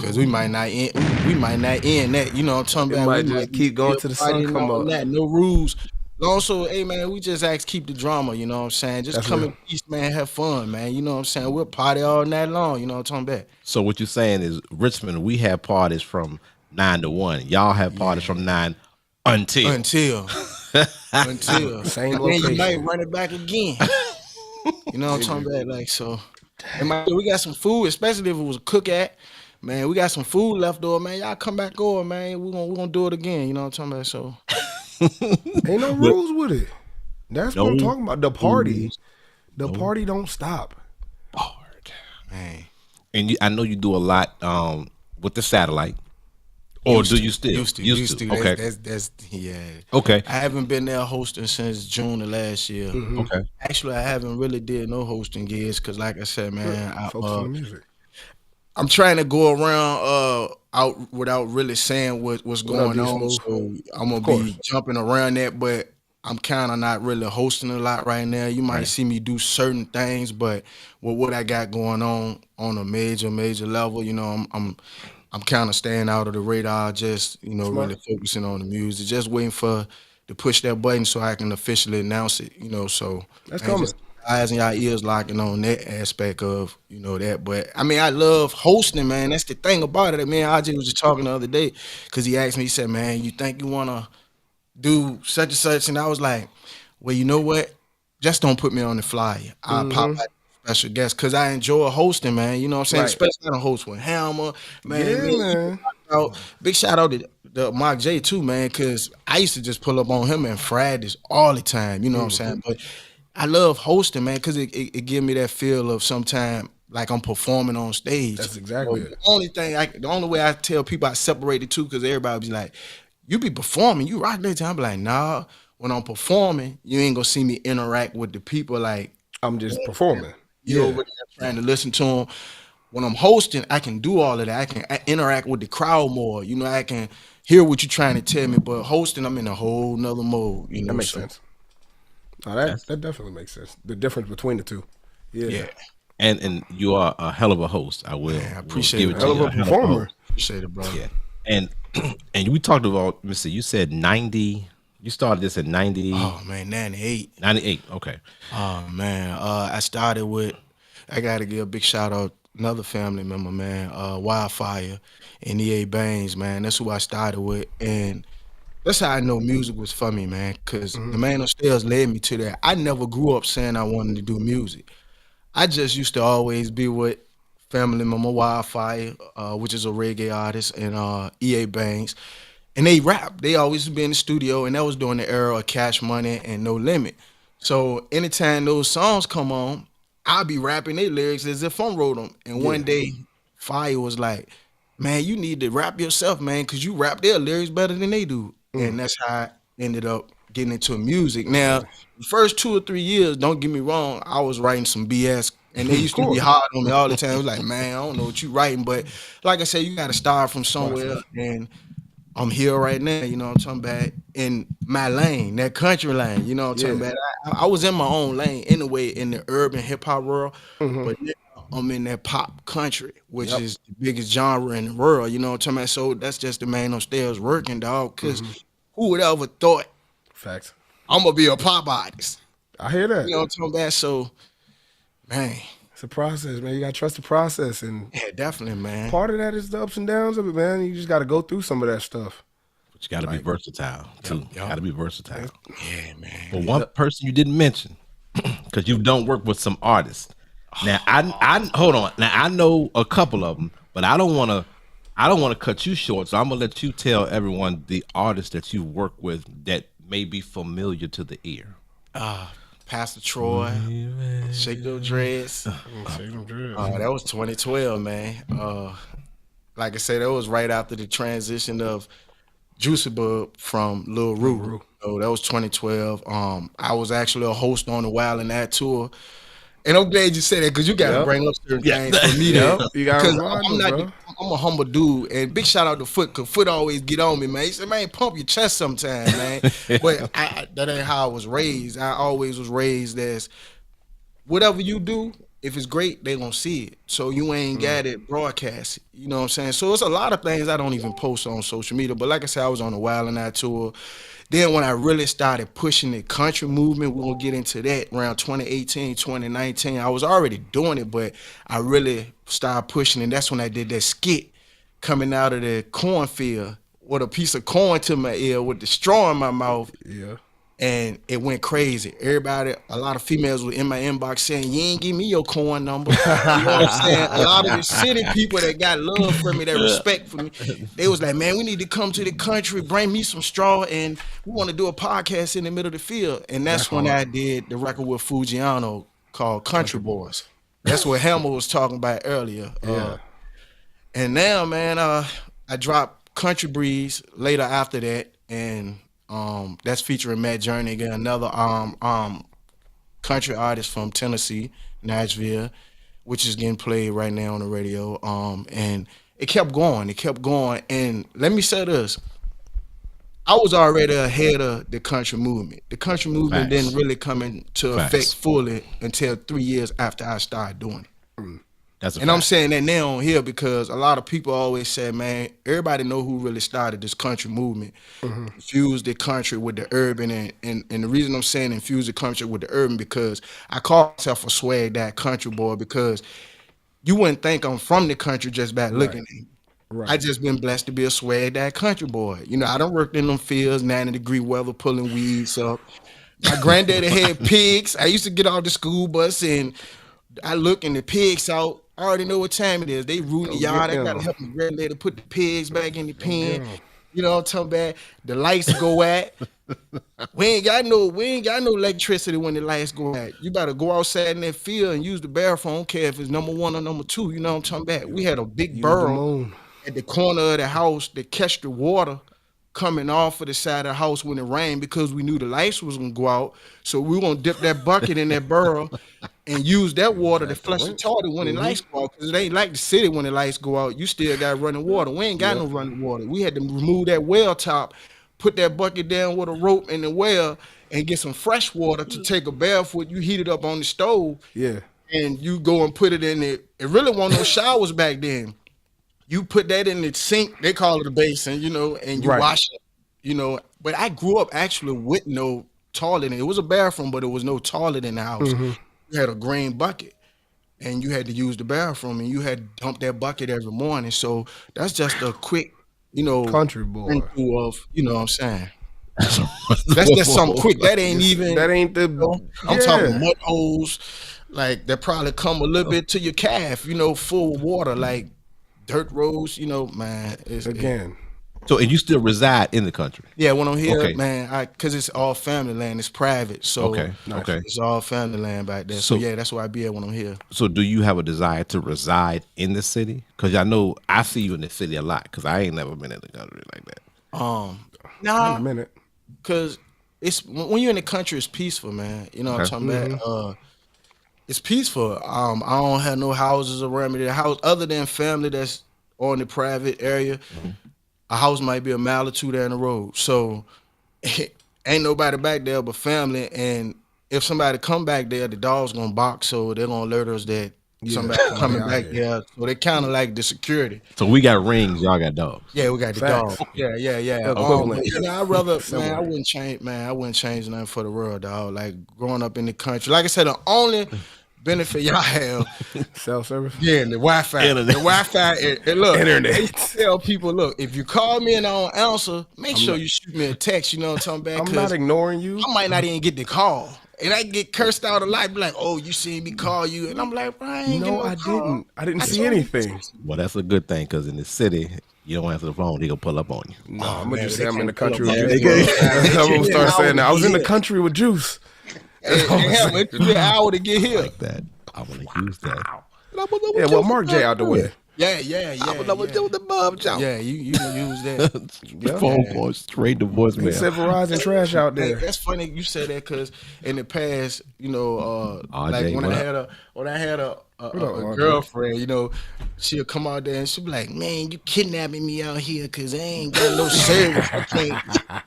Cause we might not end that. You know what I'm talking It about? might We just keep going till the sun partying come all up. night, no rules. Also, hey man, we just ask keep the drama. You know what I'm saying? Just That's come real. in peace, man. Have fun, man. You know what I'm saying? We'll party all night long. You know what I'm talking about? So what you're saying is Richmond, we have parties from 9 to 1. Y'all have parties from 9 until. Until Same and then you location. might run it back again. You know what I'm talking about? Like so. We got some food, especially if it was a cookout. Man, we got some food left over, man. Y'all come back over, man. We're gonna do it again. You know what I'm talking about? So Ain't no rules with it. That's what I'm No talking about. The party. rules. The party don't stop. man. And I know you do a lot with the satellite. Or do you still? Used to. Okay. That's yeah. Okay. I haven't been there hosting since June of last year. Okay. Actually, I haven't really did no hosting gigs because, like I said, man, Focus on the music. I'm trying to go around out without really saying what's What up, going D on. Smooth? So I'm gonna be jumping around that, but I'm kind of not really hosting a lot right now. You might see me do certain things, but with what I got going on a major level, you know, I'm kind of staying out of the radar, just really focusing on the music, just waiting for to push that button so I can officially announce it. You know, so That's man, coming. just eyes and y'all ears locking on that aspect of that. But I mean, I love hosting, man. That's the thing about it. Me and AJ was just talking the other day because he asked me, he said, "Man, you think you wanna do such and such?" And I was like, "Well, you know what? Just don't put me on the flyer. I'll pop out special guest because I enjoy hosting, man. You know what I'm saying? Right. Especially I don't host with Hammer, man. Yeah, man. Big shout out to the Marc J too, man, because I used to just pull up on him and Fridays all the time. You know what I'm saying? But I love hosting, man, because it give me that feel of sometime like I'm performing on stage. That's exactly The it. only way I tell people I separate the two, because everybody be like, "You be performing, you rock that time." I be like, "Nah." When I'm performing, you ain't gonna see me interact with the people like I'm just performing. you Yeah. over there trying to listen to them. When I'm hosting, I can do all of that. I interact with the crowd more. You know, I can hear what you're trying to tell me. But hosting, I'm in a whole nother mode. You know, That makes so, sense. Oh, that definitely makes sense. The difference between the two. Yeah. Yeah, And you are a hell of a host. I will. man, I will appreciate give it. it to Hell of you. a performer. Appreciate it, bro. Yeah. And and we talked about, let me see, you said 90. You started this at 90, Oh man, 98. 98. Okay. Oh man, I started with. I got to give a big shout out another family member, man. Wildfire and EA Baines, man. That's who I started with, and that's how I know music was for me, man. Cause the man upstairs led me to that. I never grew up saying I wanted to do music. I just used to always be with family member Wildfire, which is a reggae artist, and EA Banks. And they rap. They always be in the studio, and that was during the era of Cash Money and No Limit. So anytime those songs come on, I'll be rapping their lyrics as if I wrote them. And one day, Fire was like, "Man, you need to rap yourself, man, because you rap their lyrics better than they do." And that's how I ended up getting into music. Now, the first 2 or 3 years, don't get me wrong, I was writing some BS. And they used to be hard on me all the time. It was like, "Man, I don't know what you writing." But like I said, you got to start from somewhere. And I'm here right now, you know what I'm talking about, in my lane, that country lane, you know what I'm talking about. I was in my own lane anyway in the urban hip hop world, but now I'm in that pop country, which is the biggest genre in the world, you know what I'm talking about. So that's just the man upstairs working, dog, because who would ever thought Facts. I'm going to be a pop artist? I hear that. You know what I'm talking about? So, man, It's a process, man. You gotta trust the process, and yeah, definitely, man. part of that is the ups and downs of it, man. You just gotta go through some of that stuff. But you got to be versatile too. Got to be versatile. Yeah, man. But one person you didn't mention, because you don't work with some artists. Now I hold on. Now I know a couple of them, but I don't want to cut you short. So I'm gonna let you tell everyone the artists that you work with that may be familiar to the ear. Pastor Troy, Shake Those Dreads. That was 2012, man. Like I said, that was right after the transition of Juicy Bub from Lil Rue. So that was 2012. I was actually a host on the Wild and That tour. And I'm glad you said that, because you got to bring up certain things for me there. You gotta Because remind I'm them, not, bro. I'm a humble dude. And big shout out to Foot, because Foot always get on me, man. He said, "Man, pump your chest sometime, man." But that ain't how I was raised. I always was raised as, whatever you do, if it's great, they gonna see it. So you ain't got it broadcast. You know what I'm saying? So it's a lot of things I don't even post on social media. But like I said, I was on the Wild and Out tour. Then when I really started pushing the country movement, we're gonna get into that around 2018, 2019. I was already doing it, but I really started pushing, and that's when I did that skit coming out of the cornfield with a piece of corn to my ear with the straw in my mouth. Yeah. And it went crazy. Everybody, a lot of females were in my inbox saying, "You ain't give me your corn number." You know what I'm saying? A lot of the city people that got love for me, that respect for me, they was like, "Man, we need to come to the country, bring me some straw, and we want to do a podcast in the middle of the field." And that's when I did the record with Fujiano called Country Boys. That's what Hammer was talking about earlier. And now, man, I dropped Country Breeze later after that, and that's featuring Matt Journey again, another country artist from Tennessee, Nashville, which is getting played right now on the radio. And it kept going, and let me say this: I was already ahead of the country movement. The country movement Facts. didn't really come into Facts. effect fully until 3 years after I started doing it. That's a And I'm fact. saying that now on here because a lot of people always say, man, everybody know who really started this country movement. Infused the country with the urban. And the reason I'm saying infuse the country with the urban, because I call myself a swag that country boy, because you wouldn't think I'm from the country just by looking at me. I just been blessed to be a swag that country boy. You know, I done worked in them fields, 90-degree weather, pulling weeds up. My granddaddy had pigs. I used to get off the school bus and I look and the pigs out. I already know what time it is. They rooting the yard. I gotta help my granddaddy put the pigs back in the pen. You know what I'm talking about? The lights go at. We ain't got no electricity when the lights go out. You better go outside in that field and use the bathroom. I don't care if it's number 1 or number 2. You know what I'm talking about? We had a big Use the barrel moon. at the corner of the house that catch the water coming off of the side of the house when it rained because we knew the lights was gonna go out. So we were gonna dip that bucket in that barrel and use that water to flush the toilet when the lights go out. Because it ain't like the city when the lights go out. You still got running water. We ain't got no running water. We had to remove that well top, put that bucket down with a rope in the well, and get some fresh water to take a bath with. You heat it up on the stove. Yeah. And you go and put it in it. It really wasn't no showers back then. You put that in the sink, they call it a basin, you know, and you wash it, you know. But I grew up actually with no toilet. It was a bathroom, but it was no toilet in the house. You had a green bucket, and you had to use the bathroom, and you had to dump that bucket every morning. So that's just a quick, you know, Country boy. run-through of, you know what I'm saying? That's just something quick. That ain't even. That ain't the. You know, I'm talking mud holes, like that probably come a little bit to your calf, you know, full of water, like dirt roads, you know, man. Again. So, and you still reside in the country? Yeah, when I'm here, Okay. man, because it's all family land, it's private, so Okay. it's all family land back there. So yeah, that's why I be here when I'm here. So do you have a desire to reside in the city? Because I know I see you in the city a lot because I ain't never been in the country like that. In a minute. Because it's when you're in the country, it's peaceful, man. You know what I'm talking about? It's peaceful. I don't have no houses around me. The house, other than family that's on the private area, a house might be a mile or two down the road. So ain't nobody back there but family. And if somebody come back there, the dog's gonna bark. So they're gonna alert us that somebody coming back there. So they kind of like the security. So we got rings, y'all got dogs. Yeah, we got the dog. Yeah. Equivalent. I rather, man, I wouldn't change nothing for the world, dog. Like growing up in the country. Like I said, the only benefit y'all have, Cell service. yeah, the Wi-Fi. Internet. The Wi-Fi. And look, Internet. I tell people, look, if you call me and I don't answer, make sure you shoot me a text. You know what I'm talking about? I'm not 'Cause ignoring you. I might not even get the call. And I get cursed out a lot, be like, oh, you seen me call you. And I'm like, bro, I ain't No, get I call. didn't. I didn't see told you. anything. Well, that's a good thing because in the city, you don't answer the phone, he gonna pull up on you. No, I'm gonna just they say I'm in the can't country pull with up juice. on me. I'm gonna start saying that. I was in the Yeah. country with juice. It took me an hour to get here. Like that. I want to use that. Yeah, well, Mark J out the way. Yeah. the bub jump. Yeah, you can use that. Phone going straight to He voicemail. said Verizon trash out Hey, there. that's funny you said that because in the past, you know, RJ, like when what I had a up, RJ? girlfriend, you know, she'll come out there and she'll be like, "Man, you kidnapping me out here because I ain't got no service.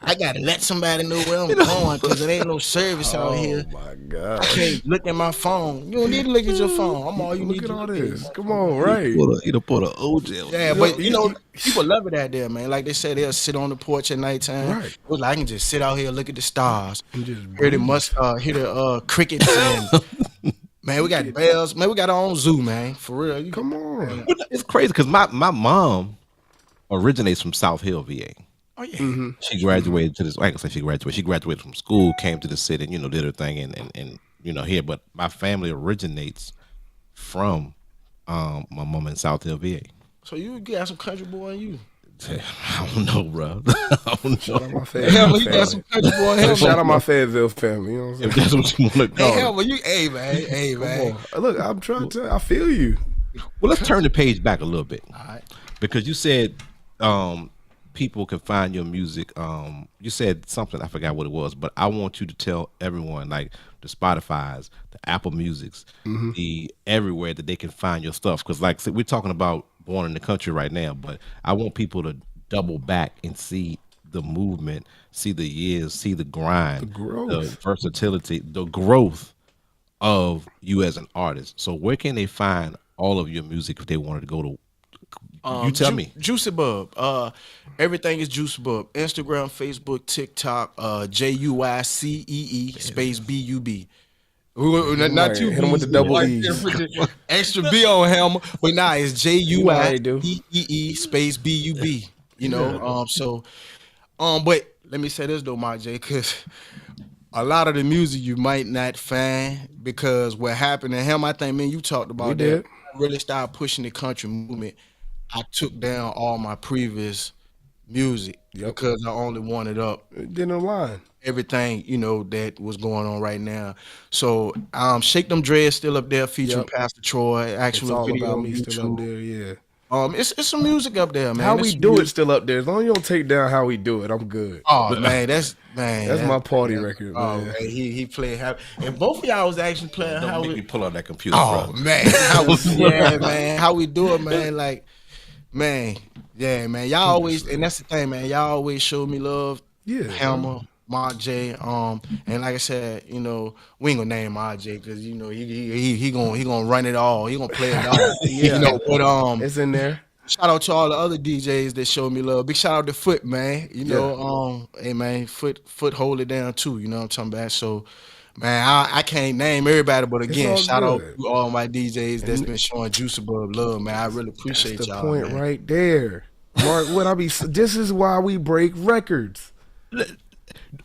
I gotta let somebody know where I'm going because there ain't no service out here. Oh my I God. can't look at my phone. You don't need to look at your phone. I'm all you Look need at to all look this. at. Come on, right? He done put an OJ. Yeah, but you know, people love it out there, man. Like they say, they'll sit on the porch at nighttime. Right. It was like, I can just sit out here, look at the stars, And just hear the crickets. And, man, we got bells. Man, we got our own zoo, man. For real. Come on. It's crazy because my mom originates from South Hill, VA. Oh yeah. She graduated to this. I can say she graduated. She graduated from school, came to the city, and did her thing, and here. But my family originates from my mom in South Hill, VA. So you got some country boy in you. I don't know, bro. I don't Shout out know. my Hell, you got Fayetteville some family. country boy in him. Shout out my Fayetteville family. You know what I'm If saying? that's what you want to Hey, call hell, it. hey, man. Come on. Look, I'm trying to. I feel you. Well, let's turn the page back a little bit. All right. Because you said people can find your music. You said something, I forgot what it was, but I want you to tell everyone, like the Spotify's, the Apple Musics, the everywhere that they can find your stuff. Because like we're talking about born in the country right now, but I want people to double back and see the movement, see the years, see the grind, the growth. versatility, the growth of you as an artist. So where can they find all of your music if they wanted to go to? You tell me. Juicy Bub. Everything is Juicy Bub. Instagram, Facebook, TikTok, JUICEE space BUB. Not too Hit him with the double E's. Extra B on him, but nah, it's know how they do. JUICEE space BUB. You know, but let me say this though, Marc J, because a lot of the music you might not find because what happened to him, I think, man, you talked about We that. did. I really started pushing the country movement. I took down all my previous music Yep. because I only wanted up Then the line. everything, that was going on right now. So Shake Them Dreads still up there featuring Yep. Pastor Troy, It's actual all video about on me still up YouTube. there, yeah. It's some music up there, man. How It's we some do it music. still up there. As long as you don't take down how we do it, I'm good. Oh man, That's my party that's- record, Oh man. man, he played how, and both of y'all was actually playing Don't how make me we. pull out that computer, Oh bro. man, how we, yeah, man, how we do it, man. Like, man, yeah, man. Y'all always, and that's the thing, man. Y'all always show me love. Yeah. Hammer, Marc J. And like I said, we ain't gonna name Marc J because he gonna run it all. He gonna play it all. Yeah. But It's in there. shout out to all the other DJs that showed me love. Big shout out to Foot, man. Yeah. Hey man, Foot hold it down too. You know what I'm talking about? So, man, I can't name everybody, but again, all shout out good. to all my DJs that's been showing Juice Above love, man. I really That's appreciate the y'all, point man. right there. Mark, this is why we break records.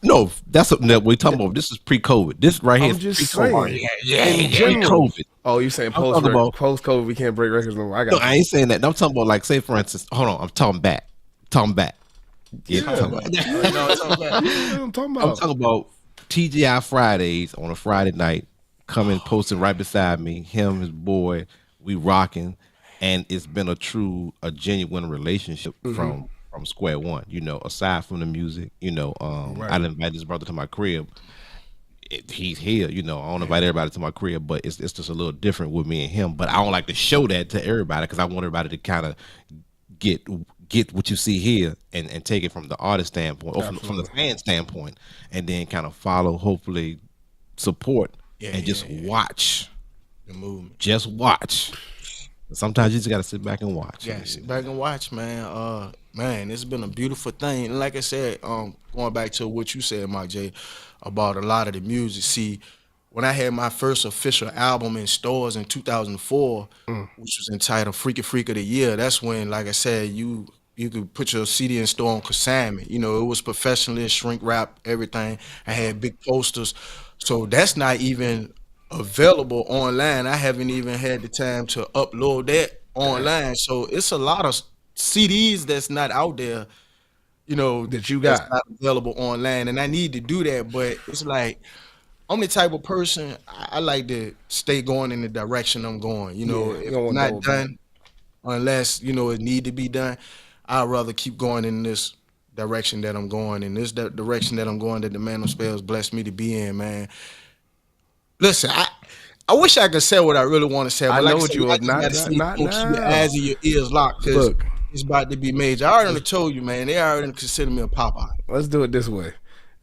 No, that's something that we talking about. This is pre-COVID. This right here I'm is just pre-COVID. saying. In general. Pre-COVID. Oh, you saying I'm talking about- post COVID we can't break records no more. I No, got I ain't saying that. No, I'm talking about, like, say for instance, hold on, I'm talking back. Yeah, Yeah. I'm talking about. You know what I'm talking about? what I'm talking I'm about. talking about TGI Fridays on a Friday night, coming posting right beside me, him, his boy, we rocking, and it's been a genuine relationship from square one. Aside from the music, Right. I didn't invite this brother to my crib. He's here, I don't invite everybody to my crib, but it's just a little different with me and him. But I don't like to show that to everybody because I want everybody to kind of get what you see here and take it from the artist standpoint or from the fan standpoint, and then kind of follow, hopefully support, and just watch The movement. just watch. Sometimes you just gotta sit back and watch. Yeah, sit back and watch, man. Man, it's been a beautiful thing. And like I said, going back to what you said, Marc J, about a lot of the music. See, when I had my first official album in stores in 2004, which was entitled Freaky Freak of the Year, that's when, like I said, you could put your CD in store on consignment. It was professionally shrink wrap, everything. I had big posters. So that's not even available online. I haven't even had the time to upload that online. So it's a lot of CDs that's not out there, That you that's got. not available online. And I need to do that, but it's like I'm the type of person I like to stay going in the direction I'm going. you If don't it's want not no done, unless it need to be done, I'd rather keep going in this direction that I'm going, in this direction that I'm going, that the Man of Spells blessed me to be in, man. Listen, I wish I could say what I really want to say, but I like know I what said, you I are. just gotta see Not folks, keep your now. eyes and your ears locked, because Look. it's about to be major. I already told you, man. They already consider me a Popeye. Let's do it this way.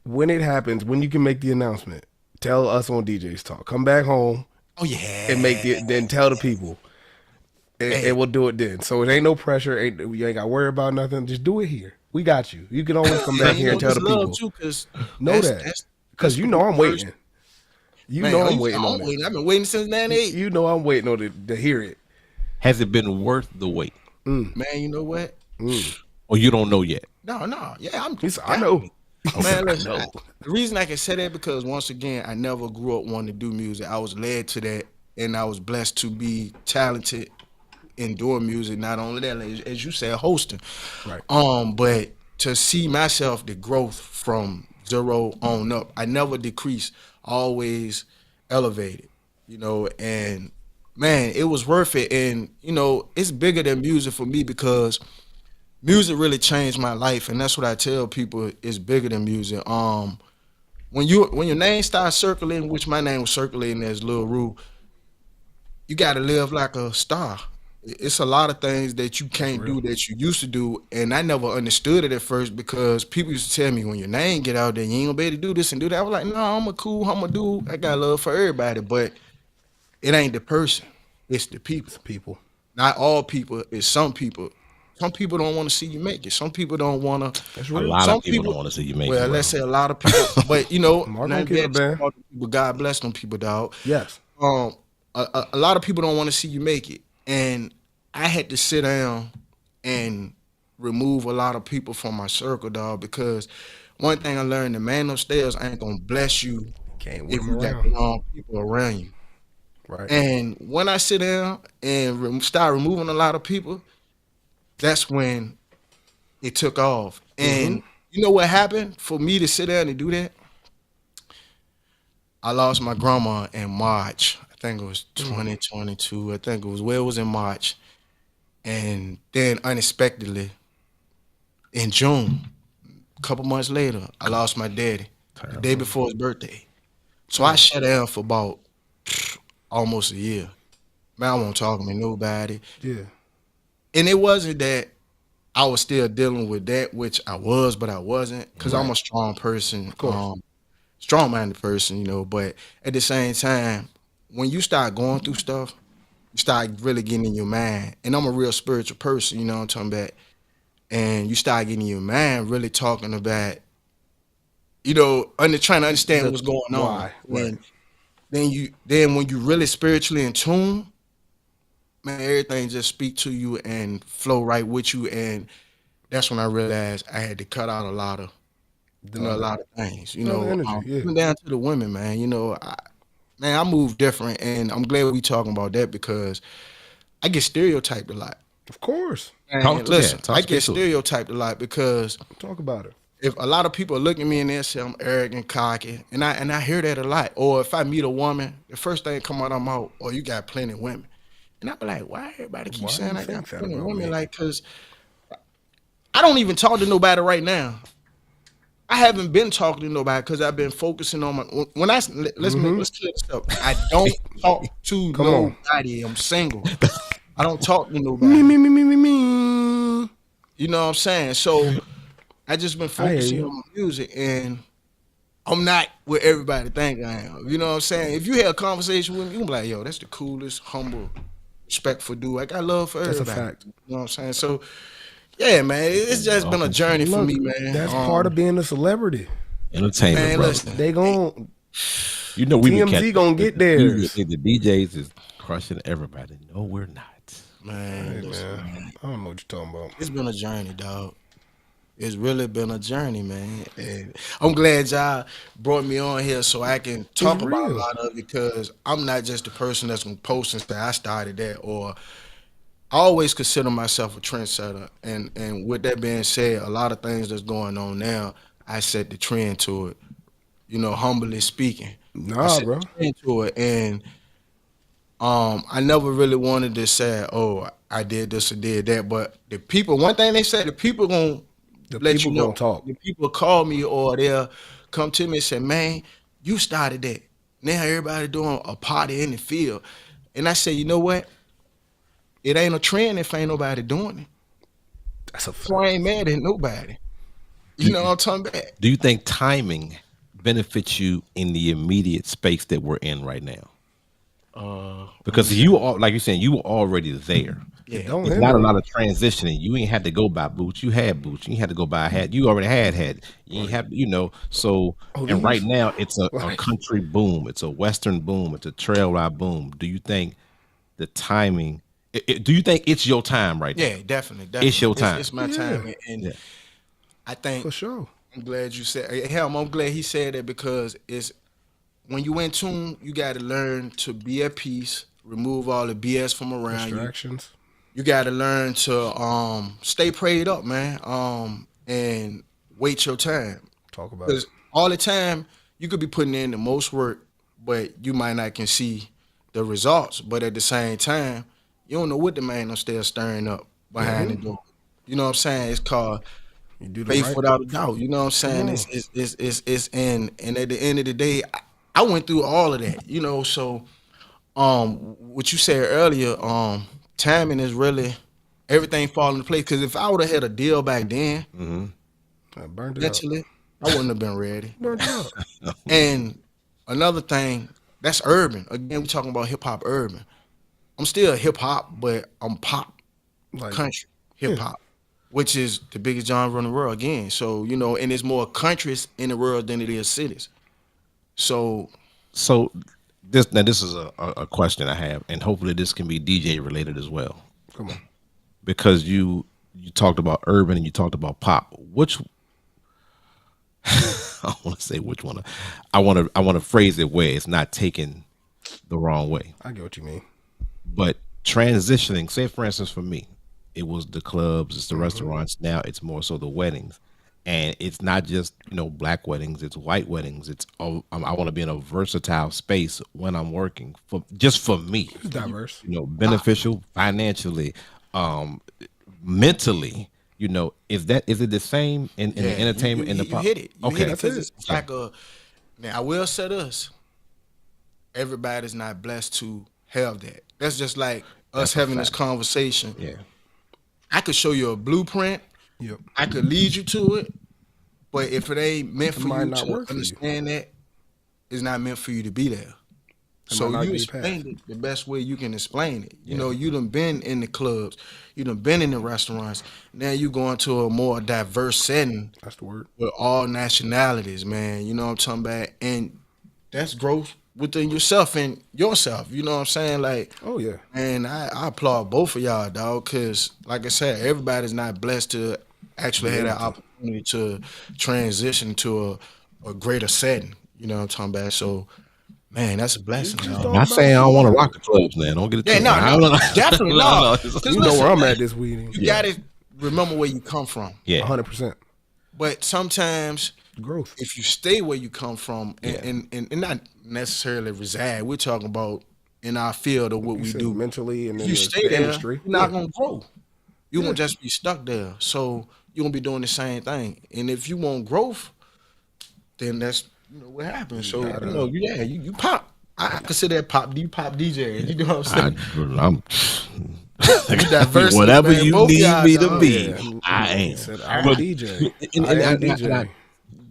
When it happens, when you can make the announcement, tell us on DJ's Talk. Come back home Oh yeah, and then tell the people. And we'll do it then. So it ain't no pressure. You ain't got to worry about nothing. Just do it here. We got you. You can always come back here and tell the people. Because Know that. Because you know I'm waiting. You know I'm waiting on it. I've been waiting since '98. You know I'm waiting on it to hear it. Has it been worth the wait, Man, you know what? or you don't know yet? No, yeah, I know. Man, listen, the reason I can say that because once again, I never grew up wanting to do music. I was led to that, and I was blessed to be talented in doing music. Not only that, as you said, hosting. Right. But to see myself, the growth from zero on up, I never decreased, always elevated. And man, it was worth it. And it's bigger than music for me because music really changed my life, and that's what I tell people. It's bigger than music. When your name starts circulating, which my name was circulating as Lil Rue, you got to live like a star. It's a lot of things that you can't do that you used to do, and I never understood it at first because people used to tell me, when your name get out there, you ain't gonna be able to do this and do that. I was like, no, I'm a dude. I got love for everybody, but it ain't the person, it's the people. People. Not all people, it's some people. Some people don't want to see you make it. Some people don't want to. That's A real. lot Some of people people- don't want to see you make Well, it. let's say a lot of people, but Mark not don't keep it, bad man. about the people. God bless them people, dog. Yes. A lot of people don't want to see you make it, and I had to sit down and remove a lot of people from my circle, dog. Because one thing I learned: the man upstairs ain't gonna bless you Can't if whip you got around. the wrong people around you. Right. And when I sit down and start removing a lot of people, that's when it took off. And you know what happened for me to sit there and do that? I lost my grandma in March. I think it was 2022. I think it was in March. And then unexpectedly in June, a couple months later, I lost my daddy the day before his birthday. So I shut down for about almost a year. Man, I won't talk to nobody. Yeah. And it wasn't that I was still dealing with that, which I was, but I wasn't, because I'm a strong person, strong-minded person, you know. But at the same time, when you start going through stuff, you start really getting in your mind. And I'm a real spiritual person, you know what I'm talking about? And you start getting in your mind really talking about, you know, trying to understand what's going on. Why? Right. Then when you really spiritually in tune, man, everything just speak to you and flow right with you. And that's when I realized I had to cut out a lot of things. You know, even down to the women, man. You know, I move different, and I'm glad we talking about that because I get stereotyped a lot. Of course. And listen, I get stereotyped a lot because talk about it. If a lot of people look at me and they say I'm arrogant, cocky, and I hear that a lot. Or if I meet a woman, the first thing come out of my mouth, "Oh, you got plenty of women," and I be like, "Why everybody keep saying I got plenty of women?" Like, cause I don't even talk to nobody right now. I haven't been talking to nobody because I've been focusing on my. Let's clear this up. I don't talk to nobody. I'm single. I don't talk to nobody. Me. You know what I'm saying? So I just been focusing on my music, and I'm not what everybody think I am. You know what I'm saying? If you had a conversation with me, you be like, "Yo, that's the coolest, humble, respectful dude." I got love for everybody. That's a fact. You know what I'm saying? So. Yeah, man, it's just been a journey for me, man. That's part of being a celebrity. Entertainment, man, bro. Listen. They gon' you know we TMZ gonna get theirs. The DJs is crushing everybody. No, we're not. Man, hey, man. I don't know what you're talking about. It's been a journey, dog. It's really been a journey, man. And I'm glad y'all brought me on here so I can talk about a lot of it because I'm not just the person that's gonna post and say I started that or I always consider myself a trendsetter, and with that being said, a lot of things that's going on now, I set the trend to it. You know, humbly speaking, I set bro. the trend to it, and I never really wanted to say, "Oh, I did this or did that," but the people, one thing they say, the people gonna let you know. Talk. The people call me or they'll come to me and say, "Man, you started that. Now everybody doing a party in the field," and I say, "You know what? It ain't a trend if ain't nobody doing it." That's a fact. So I ain't mad at nobody. You know what I'm talking about? Do you think timing benefits you in the immediate space that we're in right now? Because you are, like you're saying, you were already there. Yeah. It's not a lot of transitioning. You ain't had to go buy boots. You had boots. You ain't had to go buy a hat. You already had hat. You ain't have, you know. So, and right now it's a country boom. It's a Western boom. It's a trail ride boom. Do you think the timing? Do you think it's your time right now? Yeah, definitely. It's your time. It's my time, and I think for sure. I'm glad you said. Hell, I'm glad he said that because it's when you in tune, you got to learn to be at peace, remove all the BS from around Distractions. You got to learn to stay prayed up, man, and wait your time. Talk about it. Because all the time you could be putting in the most work, but you might not can see the results. But at the same time, you don't know what the man is still stirring up behind the door. You know what I'm saying? It's called faith without a doubt. You know what I'm saying? It's and at the end of the day, I went through all of that. You know, so what you said earlier, timing is really everything falling into place. Because if I would have had a deal back then, I burned it eventually I wouldn't have been ready. Burned it out. And another thing, that's urban. Again, we're talking about hip hop urban. I'm still hip hop, but I'm pop, country, hip hop, which is the biggest genre in the world again. So, you know, and there's more countries in the world than it is cities. So this is a question I have, and hopefully this can be DJ related as well. Come on. Because you talked about urban and you talked about pop. Which I want to say which one. I want to phrase it where it's not taken the wrong way. I get what you mean. But transitioning, say for instance for me, it was the clubs, it's the restaurants. Now it's more so the weddings. And it's not just, black weddings, it's white weddings. I want to be in a versatile space when I'm working for me. It's diverse. Beneficial financially, mentally. Is it the same in the entertainment and the you hit it. You hit it, That's because it. it's like now I will say this. Everybody's not blessed to have that. That's just like us having this conversation. Yeah. I could show you a blueprint. Yep. I could lead you to it, but if it ain't meant for might you not to work for you. understand that, it's not meant for you to be there. So might not you be explained it the best way you can explain it. You done been in the clubs, you done been in the restaurants. Now you going to a more diverse setting That's the word. with all nationalities, man. You know what I'm talking about? And that's growth within yourself and yourself. You know what I'm saying? Like, Oh yeah. man, I applaud both of y'all, dog, because like I said, everybody's not blessed to actually have that opportunity to transition to a greater setting. You know what I'm talking about? So, man, that's a blessing, just dog. don't- I'm not saying I don't want to rock the clubs, man. Don't get it Yeah, twisted. no, I don't know. definitely not. 'Cause You know listen, where I'm man, at this week. You gotta remember where you come from. Yeah. 100% But sometimes growth. if you stay where you come from and not necessarily reside, we're talking about in our field of what You we said do. mentally and If then you the stay there, industry. you're not gonna grow. You're gonna just be stuck there. So you're gonna be doing the same thing. And if you want growth, then that's what happens. So you pop. I consider that pop. You pop DJ. You know what I'm saying? I'm You diverse, whatever man. you Both need y'all, me to dog. be. Yeah. I He am. said, I'm a DJ. And I am I- DJ.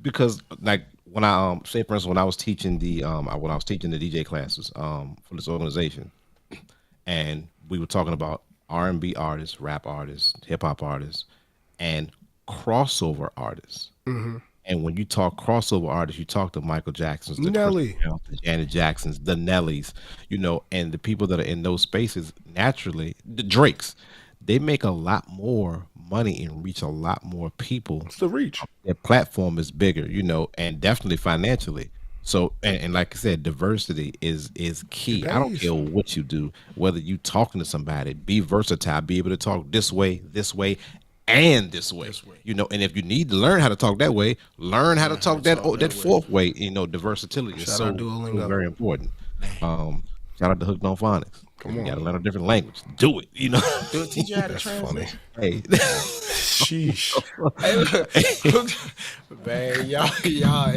because like when I say for instance when I was teaching the DJ classes for this organization, and we were talking about R&B artists, rap artists, hip hop artists, and crossover artists. And when you talk crossover artists, you talk to Michael Jacksons, the Nelly. Chris Browns, the Janet Jacksons, the Nellies, and the people that are in those spaces naturally, the Drakes, they make a lot more money and reach a lot more people. It's the reach. Their platform is bigger, and definitely financially. So, and like I said, diversity is key. I don't pays. care what you do, whether you talking to somebody, be versatile, be able to talk this way, and this way. And if you need to learn how to talk that way, learn how to talk that fourth way. Diversity is so very important. Shout out to Hooked on Phonics. Come on, you gotta learn a different language. Do it. Do teach you how to translate. Hey, Sheesh. Man,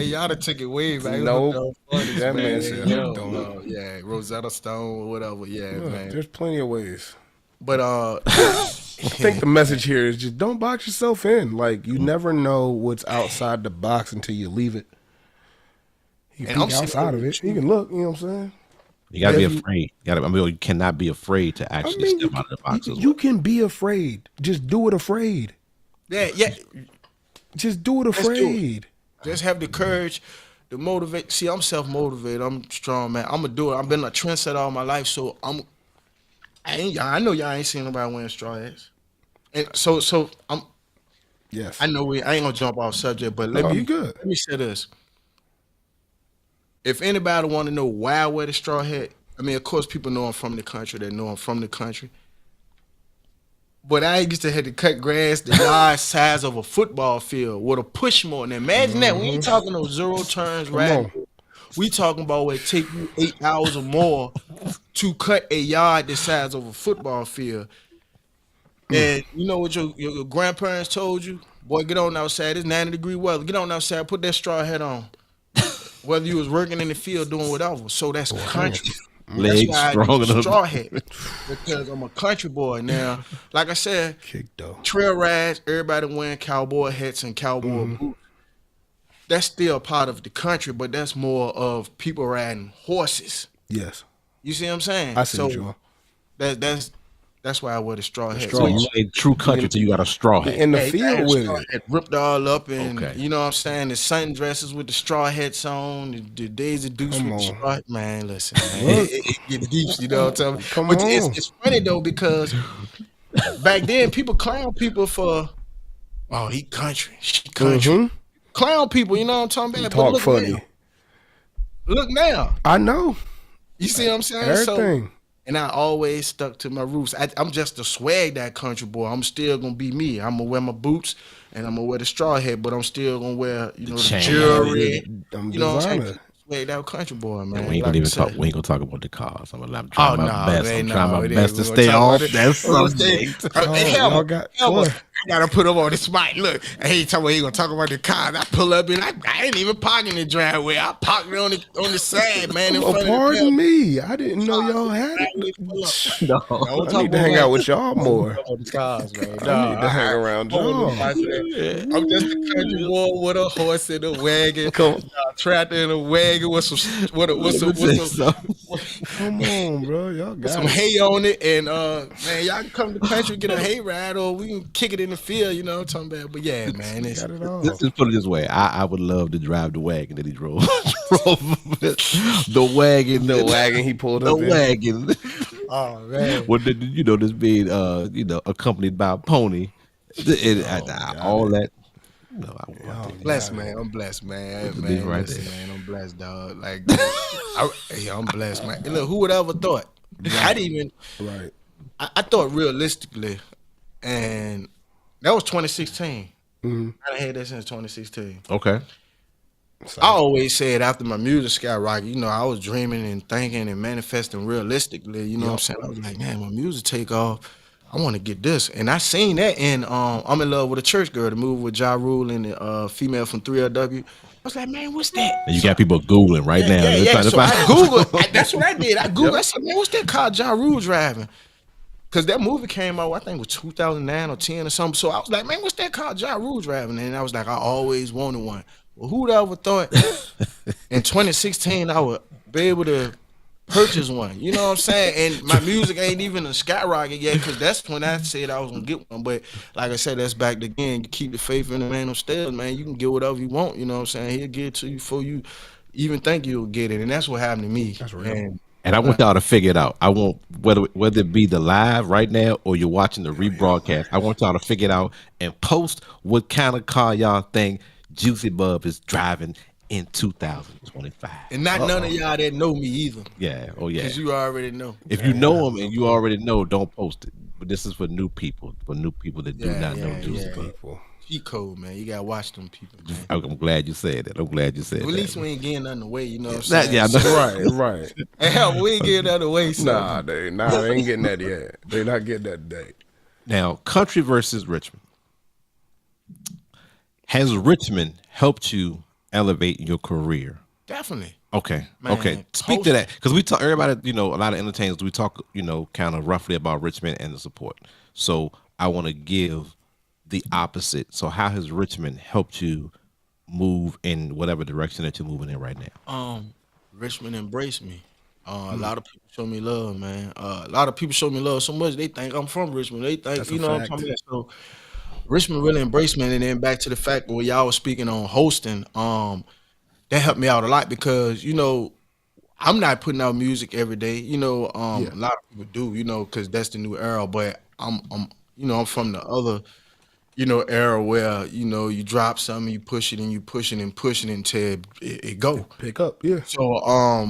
y'all done took it way back. Nope. That man said, don't. Yeah, Rosetta Stone or whatever. Yeah, man. There's plenty of ways. But I think the message here is just don't box yourself in. Like, you never know what's outside the box until you leave it. You can peek outside of it. You can look, you know what I'm saying? you gotta be afraid. You cannot be afraid to actually step out of the box. You can be afraid. Just do it afraid. yeah, Just do it do it. afraid. just have the courage to motivate. See, I'm self-motivated. I'm strong, man. I'm gonna do it. I've been a trendsetter all my life, so I know y'all ain't seen nobody wearing straw hats. And so I'm. Yes. I know I ain't gonna jump off subject, but No, you good. let me say this. If anybody want to know why I wear the straw hat, I mean, of course, people know I'm from the country. They know I'm from the country. But I used to have to cut grass the large size of a football field with a push mower. Now imagine that. We ain't talking no zero turns, right? We talking about where it take you 8 hours or more to cut a yard the size of a football field. And you know what your grandparents told you? Boy, get on outside. It's 90-degree weather. Get on outside. Put that straw hat on. Whether you was working in the field doing whatever. So that's country. Legs That's why strong I use enough. straw hat. Because I'm a country boy. Now, like I said, Kick though. trail rides, everybody wearing cowboy hats and cowboy boots. That's still part of the country, but that's more of people riding horses. Yes. You see what I'm saying? I see what you are. That's why I wear the straw hat. straw So you ain't true country till you got a straw hat. In the Hey, field with it. It ripped all up, and Okay. you know what I'm saying. The sundresses with the straw hats on, the Daisy Dukes Come with the on. straw. Man, listen, man, it get deep. You know what I'm saying? Come But on. it's funny though because back then people clown people for, oh, he country, she country. Mhm. Clown people, you know what I'm talking about? But Talk look funny. now. Look now. I know. You see what I'm saying? Everything. And I always stuck to my roots. I'm just a swag that country boy. I'm still gonna be me. I'm gonna wear my boots and I'm gonna wear the straw hat, but I'm still gonna wear, the chain. jewelry. I'm You know what I'm saying? designer. Swag that country boy, man. And we ain't like gonna I even talk. said. We ain't gonna talk about the cars. I'm Oh trying my no, best. man, I'm trying no, my it best ain't. to We're gonna stay talk off about it. that We're gonna stay. subject. Hey, y'all got what? I gotta put him on the spot. Look, I ain't talking about he gonna talk about the cars. I pull up and I ain't even parking in the driveway. I parked it on the side, man, in Oh, front of the pardon me. I didn't know y'all had driveway it. pull up. No. No, I need to hang out with y'all more. about the cars, man. I need to hang around y'all. I'm just a country boy with a horse in a wagon, Come, a tractor in a wagon with some come on, bro. Y'all with got some it. hay on it, and man, y'all can come to the country get a hay ride, or we can kick it in the field. You know what I'm talking about? But yeah, man, it's Got it all. Let's just put it this way. I would love to drive the wagon that he drove. the wagon. The wagon he pulled The up in. wagon. oh man. Well, this being accompanied by a pony. All that. No, I want to Blessed, man. I'm blessed, man. the beef right Listen, there. man. I'm blessed, dog. Like, I'm blessed, man. And look, who would ever thought? I didn't even. Right. I thought realistically, and that was 2016. Mm-hmm. I done had that since 2016. Okay. I always said after my music skyrocketed, I was dreaming and thinking and manifesting realistically. You know what I'm saying? I was like, man, my music take off. I want to get this. And I seen that in I'm in Love with a Church Girl, the movie with Ja Rule and the female from 3LW. I was like, man, what's that? And you got people Googling right now. Yeah, They're yeah. trying to So I find- Googled. That's what I did. I Googled. I said, man, what's that car Ja Rule driving? Because that movie came out, I think it was 2009 or 10 or something. So I was like, man, what's that car Ja Rule driving? And I was like, I always wanted one. Well, who'd ever thought in 2016 I would be able to purchase one? You know what I'm saying? And my music ain't even a skyrocket yet, because that's when I said I was gonna get one. But like I said, that's back again. You keep the faith in the man upstairs, man. You can get whatever you want. You know what I'm saying? He'll give it to you before you even think you'll get it. And that's what happened to me. That's real. And I want y'all to figure it out. I want whether it be the live right now or you're watching the rebroadcast. I want y'all to figure it out and post what kind of car y'all think Juicy Bub is driving in 2025. And not none of y'all that know me either. Yeah. Oh yeah. Because you already know. If you know him and you already know, don't post it. But this is for new people. For new people that do not know Juicy Bub. People. G code, man. You gotta watch them people, man. I'm glad you said that. I'm glad you said At that. least we ain't getting nothing away, you know what I'm saying? Yeah, I know. Right. Hell, we ain't getting nothing away, so. Nah, they ain't getting that yet. They not getting that today. Now, country versus Richmond. Has Richmond helped you elevate your career? Definitely. Okay. Man, Okay. Speak to that. Because we talk, everybody, a lot of entertainers, we talk, kind of roughly about Richmond and the support. So I want to give the opposite. So how has Richmond helped you move in whatever direction that you're moving in right now? Richmond embraced me. A lot of people show me love, man. A lot of people show me love so much they think I'm from Richmond. They think, That's a what I'm fact. talking about. So Richmond really embraced me. And then back to the fact where y'all was speaking on hosting, that helped me out a lot because, I'm not putting out music every day. A lot of people do, because that's the new era. But I'm from the other, era where, you drop something, you push it and you push it and push it until it go. Pick up, yeah. So,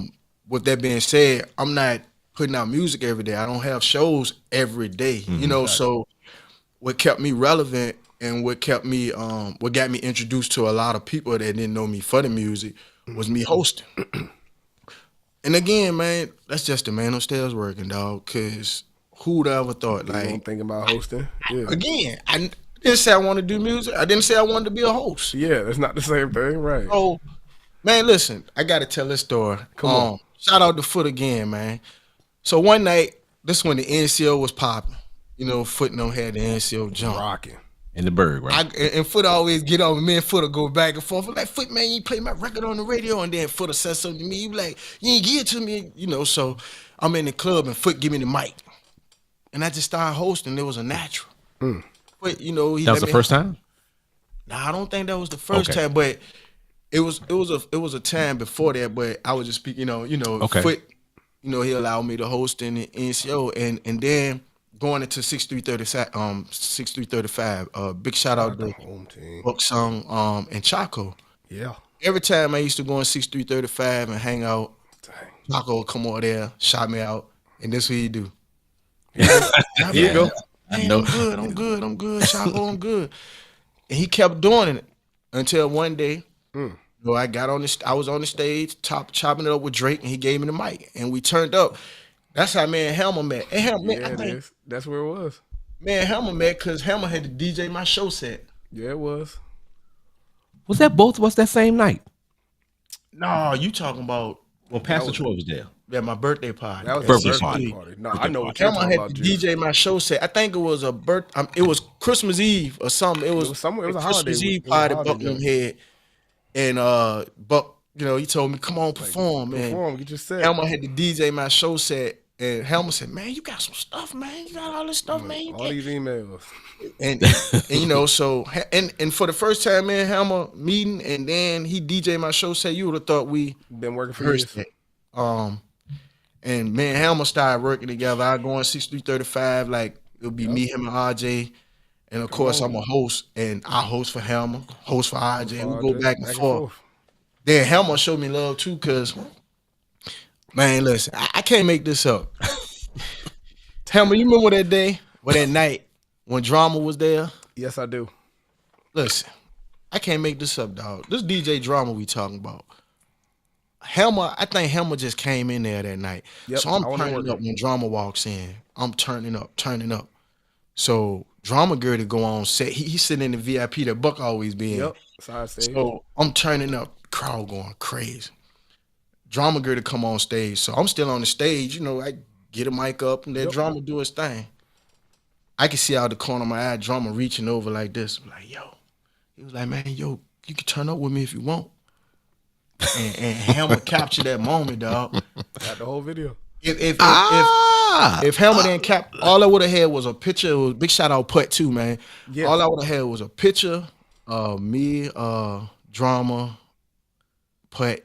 with that being said, I'm not putting out music every day. I don't have shows every day, so what kept me relevant and what got me introduced to a lot of people that didn't know me for the music was me hosting. And again, man, that's just the man upstairs working, dog, because who'd ever thought, You like, don't think about hosting? Yeah. again, I didn't say I wanted to do music. I didn't say I wanted to be a host. Yeah, that's not the same thing, right? So, man, listen, I got to tell this story. Come on. Shout out to Foot again, man. So one night, this when the NCO was popping. Foot had the NCO jump. Rocking. In the Berg, right? And Foot always get on me and Foot will go back and forth. I'm like, Foot, man, you play my record on the radio. And then Foot will say something to me. You be like, you ain't give it to me. So I'm in the club and Foot give me the mic. And I just started hosting. It was a natural. But, he That was let the me- first time? Nah, I don't think that was the first Okay. time, but it was a time before that. But I was just speaking, Okay. Foot, he allowed me to host in the NCO, and then going into 6335. Big shout out to Home team. Buck Song and Chaco. Yeah. Every time I used to go in 6335 and hang out, Dang. Chaco would come over there, shout me out. And that's what he do. Here you go. Man, I'm good, Chapo, I'm good. And he kept doing it until one day, I got on this. I was on the stage, chopping it up with Drake, and he gave me the mic, and we turned up. That's how me and Hammer met. And Hammer, Yeah, it is. That's where it was. me and Hammer met because Hammer had to DJ my show set. Yeah, it was. Was that both of us that same night? No, you talking about Well, Pastor Troy was there. my birthday party. That was Birthday a party. No, I know what you're Hammer talking had about, to Juice. DJ my show set. I think it was it was Christmas Eve or something. It was was somewhere. It was a Christmas holiday. Eve It was a party. holiday Buckingham joint. Head, and Buck, he told me come on perform, man. Perform, get your set. Hammer had to DJ my show set, and Hammer said, "Man, you got some stuff, man. You got all this stuff, man. You All got-" these emails. And so and for the first time, me and Hammer meeting, and then he DJ my show set. You would have thought we Been working for rehearsed years. that. And me and Hammer started working together. I go on 6335, like it'll be me, him, and RJ. And of course, I'm a host, and I host for Hammer, host for RJ. We go back and forth. Then Hammer showed me love too, cause man, listen, I can't make this up. Hammer, you remember that day or that night when Drama was there? Yes, I do. Listen, I can't make this up, dog. This DJ Drama we talking about. Hammer, I think Hammer just came in there that night. Yep, So I'm I wanna turning work up when Drama walks in. I'm turning up. So Drama girl to go on set. He's sitting in the VIP that Buck always be in. Yep. Side stage. So I'm turning up, crowd going crazy. Drama girl to come on stage. So I'm still on the stage, I get a mic up and let Drama do his thing. I can see out the corner of my eye, Drama reaching over like this. I'm like, yo. He was like, man, yo, you can turn up with me if you want. And Hammer captured that moment, dog. Got the whole video. If Hammer didn't cap, all I would have had was a picture. It was big shout out Putt too, man. Yeah. All I would have had was a picture of me, Drama, Putt.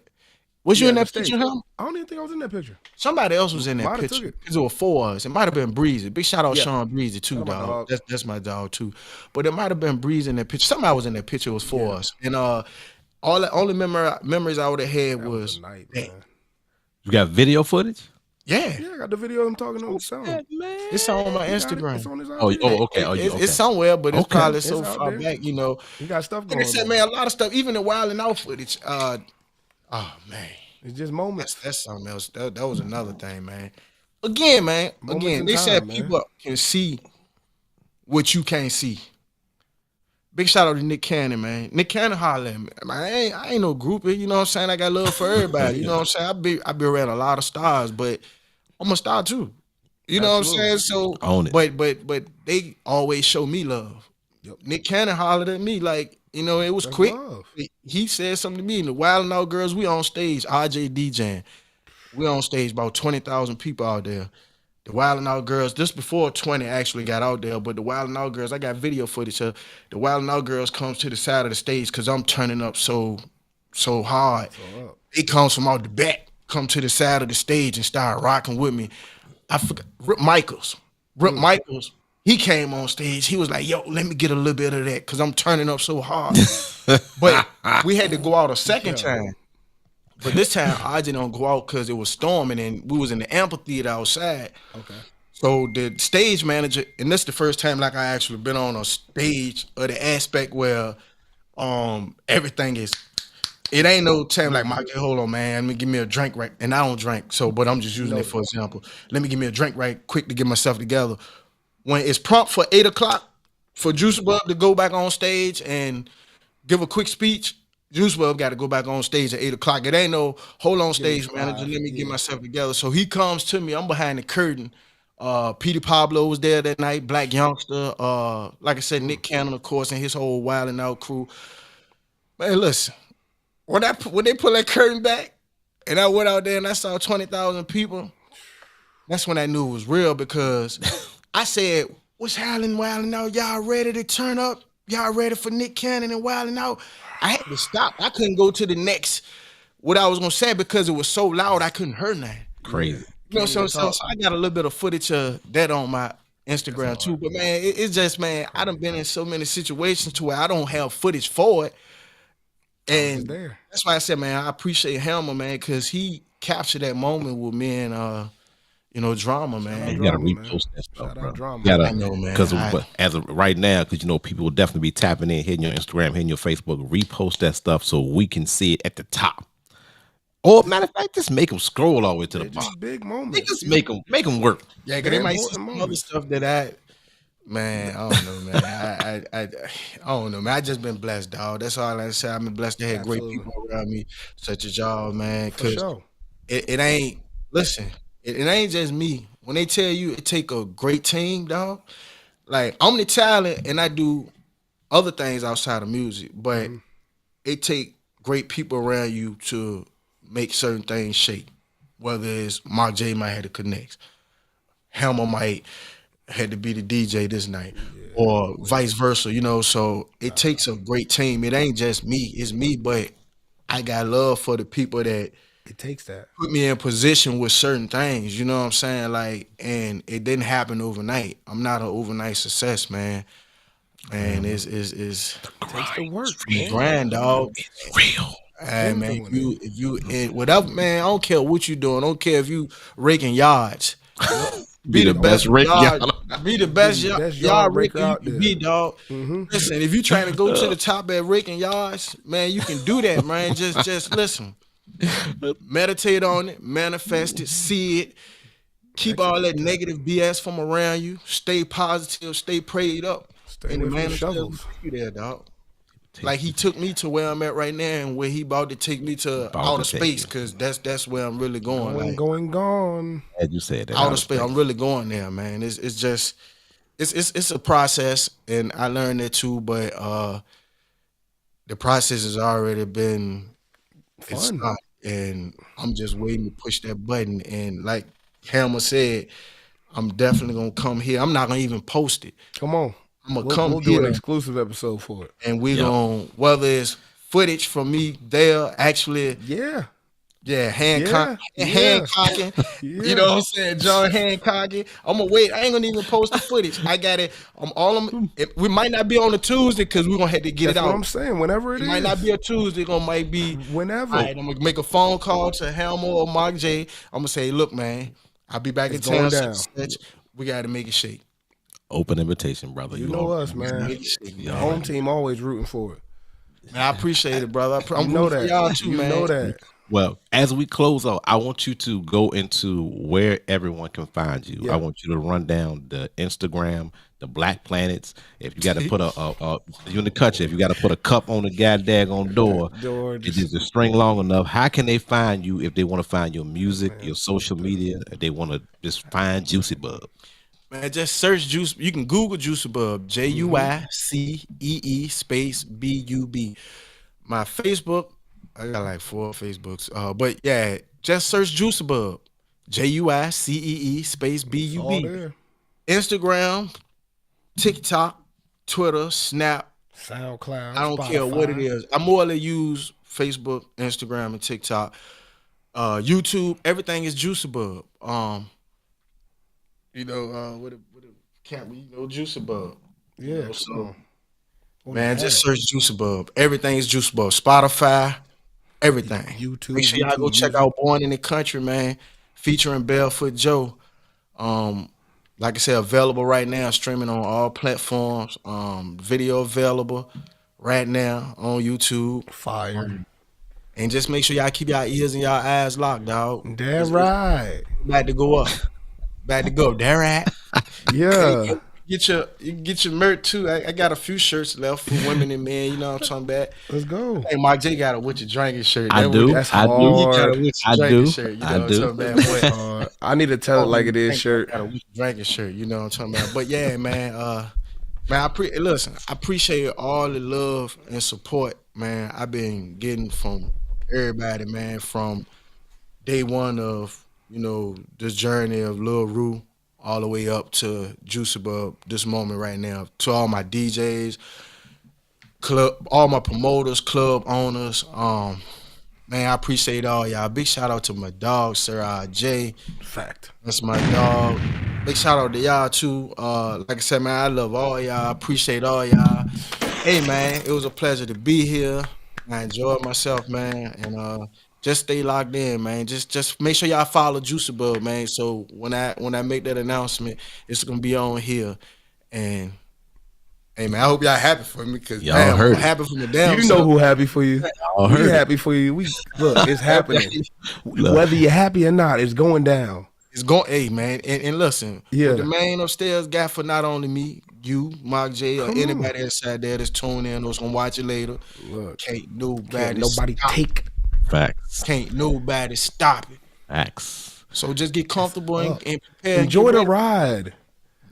Was you in that picture, Hammer? I don't even think I was in that picture. Somebody else was in that Might have picture. took it. Because it was four of us. It might have been Breezy. Big shout out Yeah. Sean Breezy too, Shout out my dog. dog. That's my dog too. But it might have been Breezy in that picture. Somebody was in that picture. It was four of us. And all the only memories I would have had That was was a night, that. man. You got video footage? Yeah. Yeah, I got the video of him talking on the sound. It's on my It's Instagram. on his Oh, IG. okay. It's somewhere, but it's Okay. probably It's so out far there. back, He got stuff Like going I said, on. man, a lot of stuff, even the Wild and Out footage. Oh man, It's just moments. that's something else. That was another thing, man. Again, man. Moments Again, in they said time, man. people can see what you can't see. Big shout out to Nick Cannon, man. Nick Cannon hollered at me. Man, I ain't no groupie, you know what I'm saying? I got love for everybody. You know what I'm saying? I be around a lot of stars, but I'm a star too. You know Absolutely. what I'm saying? So Own it. but they always show me love. Yep. Nick Cannon hollered at me like, it was That's quick. love. He said something to me. And the Wild and Out Girls, we on stage, RJ DJing. We on stage, about 20,000 people out there. The Wild and Out Girls, this before 20 actually got out there, but the Wild and Out Girls, I got video footage of the Wild and Out Girls comes to the side of the stage because I'm turning up so hard. up. It comes from out the back, come to the side of the stage and start rocking with me. I forgot, Rip Michaels, he came on stage. He was like, yo, let me get a little bit of that because I'm turning up so hard. But we had to go out a second time. But this time, I didn't go out because it was storming and we was in the amphitheater outside. Okay. So the stage manager, and this the first time like I actually been on a stage of the aspect where everything is, it ain't no time like, Mike, hold on, man, let me give me a drink right, and I don't drink, so, but I'm just using it for example. Let me give me a drink right quick to get myself together. When it's prompt for 8 o'clock for Juice WRLD to go back on stage and give a quick speech, Juice WRLD got to go back on stage at 8 o'clock. It ain't no, hold on stage manager, let me get myself together. So he comes to me, I'm behind the curtain. Petey Pablo was there that night, Black Youngster, like I said, Nick Cannon, of course, and his whole Wild and Out crew. Man, listen, when they pull that curtain back and I went out there and I saw 20,000 people, that's when I knew it was real because I said, what's howling, Wild and Out? Y'all ready to turn up? Y'all ready for Nick Cannon and Wild and Out? I had to stop. I couldn't go to the next, what I was going to say because it was so loud I couldn't hear nothing. Crazy. You know, so I got a little bit of footage of that on my Instagram too. But man, it's just, man, I done been in so many situations to where I don't have footage for it. And there. that's why I said, man, I appreciate Hammer, man, because he captured that moment with me drama, Shout man. out You gotta drama, man. repost that stuff, Shout bro. out drama. You I gotta, know, man. because as of right now, because people will definitely be tapping in, hitting your Instagram, hitting your Facebook. Repost that stuff so we can see it at the top. Or matter of fact, just make them scroll all the way to the They're bottom. just big They moments. just make them work. Yeah, because They're they might see important some other moments. stuff man, I don't know, man. I don't know, man. I just been blessed, dog. That's all I say. I've been blessed to have great Absolutely. people around me, such as y'all, man. For Because sure. it ain't. Listen, it ain't just me. When they tell you it take a great team, dog. Like I'm the talent, and I do other things outside of music, but it take great people around you to make certain things shake. Whether it's Mark J might have to connect, Hammer might had to be the DJ this night, or vice versa. So it takes a great team. It ain't just me; it's me. But I got love for the people that It takes that. put me in position with certain things. You know what I'm saying? Like, and it didn't happen overnight. I'm not an overnight success, man. And it's Takes the work, man. grind, dog. It's real. Hey, Been man, doing if you in whatever, man, I don't care what you doing. I don't care if you raking yards. Be the best rake yard. yard. Be the best Be the best yard yard raker raker you out can there. be, dog. Listen, if you trying to go to the top at raking yards, man, you can do that, man. Just listen. Meditate on it, manifest it, see it. Keep all that negative BS from around you. Stay positive, stay prayed up. Stay And the away from the manifest will shovels. take you there, dog. Like he took me to where I'm at right now, and where he about to take me to About outer to take space, you. because that's where I'm really going. Like Gone. As you said, that outer space, I'm really going there, man. It's just it's a process, and I learned that too. But the process has already been it's Fun. not, and I'm just waiting to push that button. And like Hammer said, I'm definitely gonna come here. I'm not gonna even post it. Come on. I'm gonna We'll, come we'll do an here, exclusive episode for it. and we're Yep. gonna, whether it's footage from me there actually. Yeah. Yeah, Hancock, Yeah, Hancocking. Yeah. You know what I'm saying, John Hancocking. I'm gonna wait. I ain't gonna even post the footage. I got it. We might not be on a Tuesday because we're gonna have to get That's it what out. I'm saying. Whenever It it might is. not be a Tuesday. It might be. Whenever. All right, I'm gonna make a phone call to Helmer or Mark J. I'm gonna say, look, man, I'll be back It's in town. going down. Such. We gotta make it shake. Open invitation, brother. You know us, man. Make it shake, The man. home team always rooting for it. Man, I appreciate it, brother. I'm You know rooting for that. y'all too, You man. know that. Well, as we close out, I want you to go into where everyone can find you. Yeah. I want you to run down the Instagram, the Black Planets. If you got to put you in the country, if you got to put a cup on the goddamn door, it is the string long enough. How can they find you if they want to find your music, your social media, if they want to just find Juicy Bub? Man, just search Juice. You can Google Juicy Bub, JUICEE space BUB. My Facebook, I got like 4 Facebooks. But yeah, just search Juicy Bub, JUICEE space All BUB. there. Instagram, TikTok, Twitter, Snap. SoundCloud. I don't care what it Spotify. is. I more or less use Facebook, Instagram, and TikTok. YouTube, everything is Juicy Bub. With a camera, Juicy Bub. Yeah. So, come on. man, just search Juicy Bub. Everything is Juicy Bub. Spotify, everything. YouTube. Make sure y'all go check out Born in the Country, man, featuring Barefoot Joe. Like I said, available right now, streaming on all platforms. Video available right now on YouTube. Fire. And just make sure y'all keep y'all ears and y'all eyes locked, dog. Damn right. About to go up. About to go. There at. Yeah. You can get your merch too. I got a few shirts left for women and men. You know what I'm talking about. Let's go. Hey, Mark J got a What You Drinking shirt. I do. That's I He got a hard. What You I Drinking do. shirt. You know I what do. I'm talking about. But, I need to tell it like it is shirt. Got a What You Drinking shirt. You know what I'm talking about. But yeah, man. Man, listen. I appreciate all the love and support, man. I've been getting from everybody, man. From day one of this journey of Lil Rue all the way up to Juicy Bub, this moment right now. To all my DJs, all my promoters, club owners, man, I appreciate all y'all. Big shout out to my dog, Sir J. Fact. That's my dog. Big shout out to y'all too. Like I said, man, I love all y'all. I appreciate all y'all. Hey, man, it was a pleasure to be here. I enjoyed myself, man, and just stay locked in, man. Just make sure y'all follow Juicy Bub, man. So when I make that announcement, it's gonna be on here. And hey, man, I hope y'all happy for me because Y'all damn, heard I'm it. happy for the damn. You know self. who happy for you. Y'all We heard it. happy for you. We look, it's happening. Whether you're happy or not, it's going down. It's going, hey man, and listen, Yeah. what the man upstairs got for not only me, you, Mark J, or Come anybody inside there that's tuned in or gonna watch it later. Look, Can't nobody, can't nobody stop. take. Facts. Can't nobody stop it. Facts. So just get comfortable and prepare. Enjoy get the ready. ride.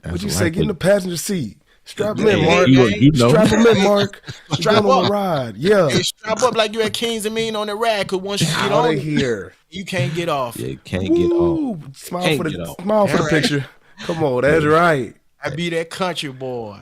What you That's say? right. Get in the passenger seat. Strap him Hey, in, Mark. you know. Strap him in, Mark. We're Strap going on up. a ride. Yeah. Hey, strap up like you at Kings and Mean on the rag, cause once you get Out on of it, here. you can't get off. Yeah, can't get off. Woo. Smile Can't for get the off. smile for the All right. picture. Come on, that's right. I be that country boy.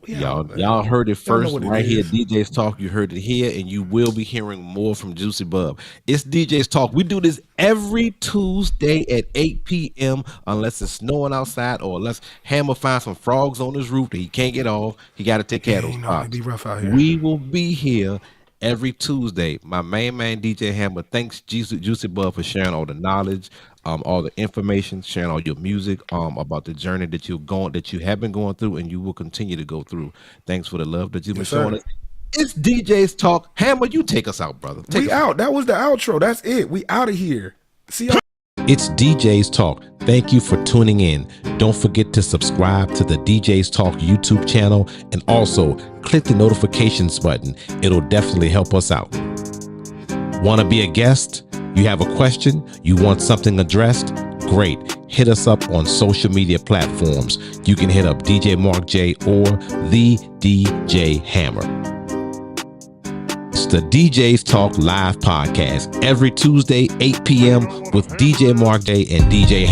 Y'all heard it Y'all know first what it right here. is. DJ's Talk. You heard it here, and you will be hearing more from Juicy Bub. It's DJ's Talk. We do this every Tuesday at 8 p.m. unless it's snowing outside or unless Hammer finds some frogs on his roof that he can't get off. He got to take care of those You know, it'd frogs. be rough out here. We will be here every Tuesday. My main man DJ Hammer. Thanks Juicy Bub for sharing all the knowledge, all the information, sharing all your music, about the journey that you have been going through, and you will continue to go through. Thanks for the love that you've been Yes, sir. showing us. It's DJ's Talk. Hammer, you take us out, brother. Take We us out. That was the outro. That's it. We out of here. See y'all. It's DJ's Talk. Thank you for tuning in. Don't forget to subscribe to the DJ's Talk YouTube channel and also click the notifications button. It'll definitely help us out. Want to be a guest? You have a question? You want something addressed? Great. Hit us up on social media platforms. You can hit up DJ Mark J or the DJ Hammer. It's the DJ's Talk live podcast every Tuesday, 8 p.m. with DJ Mark J and DJ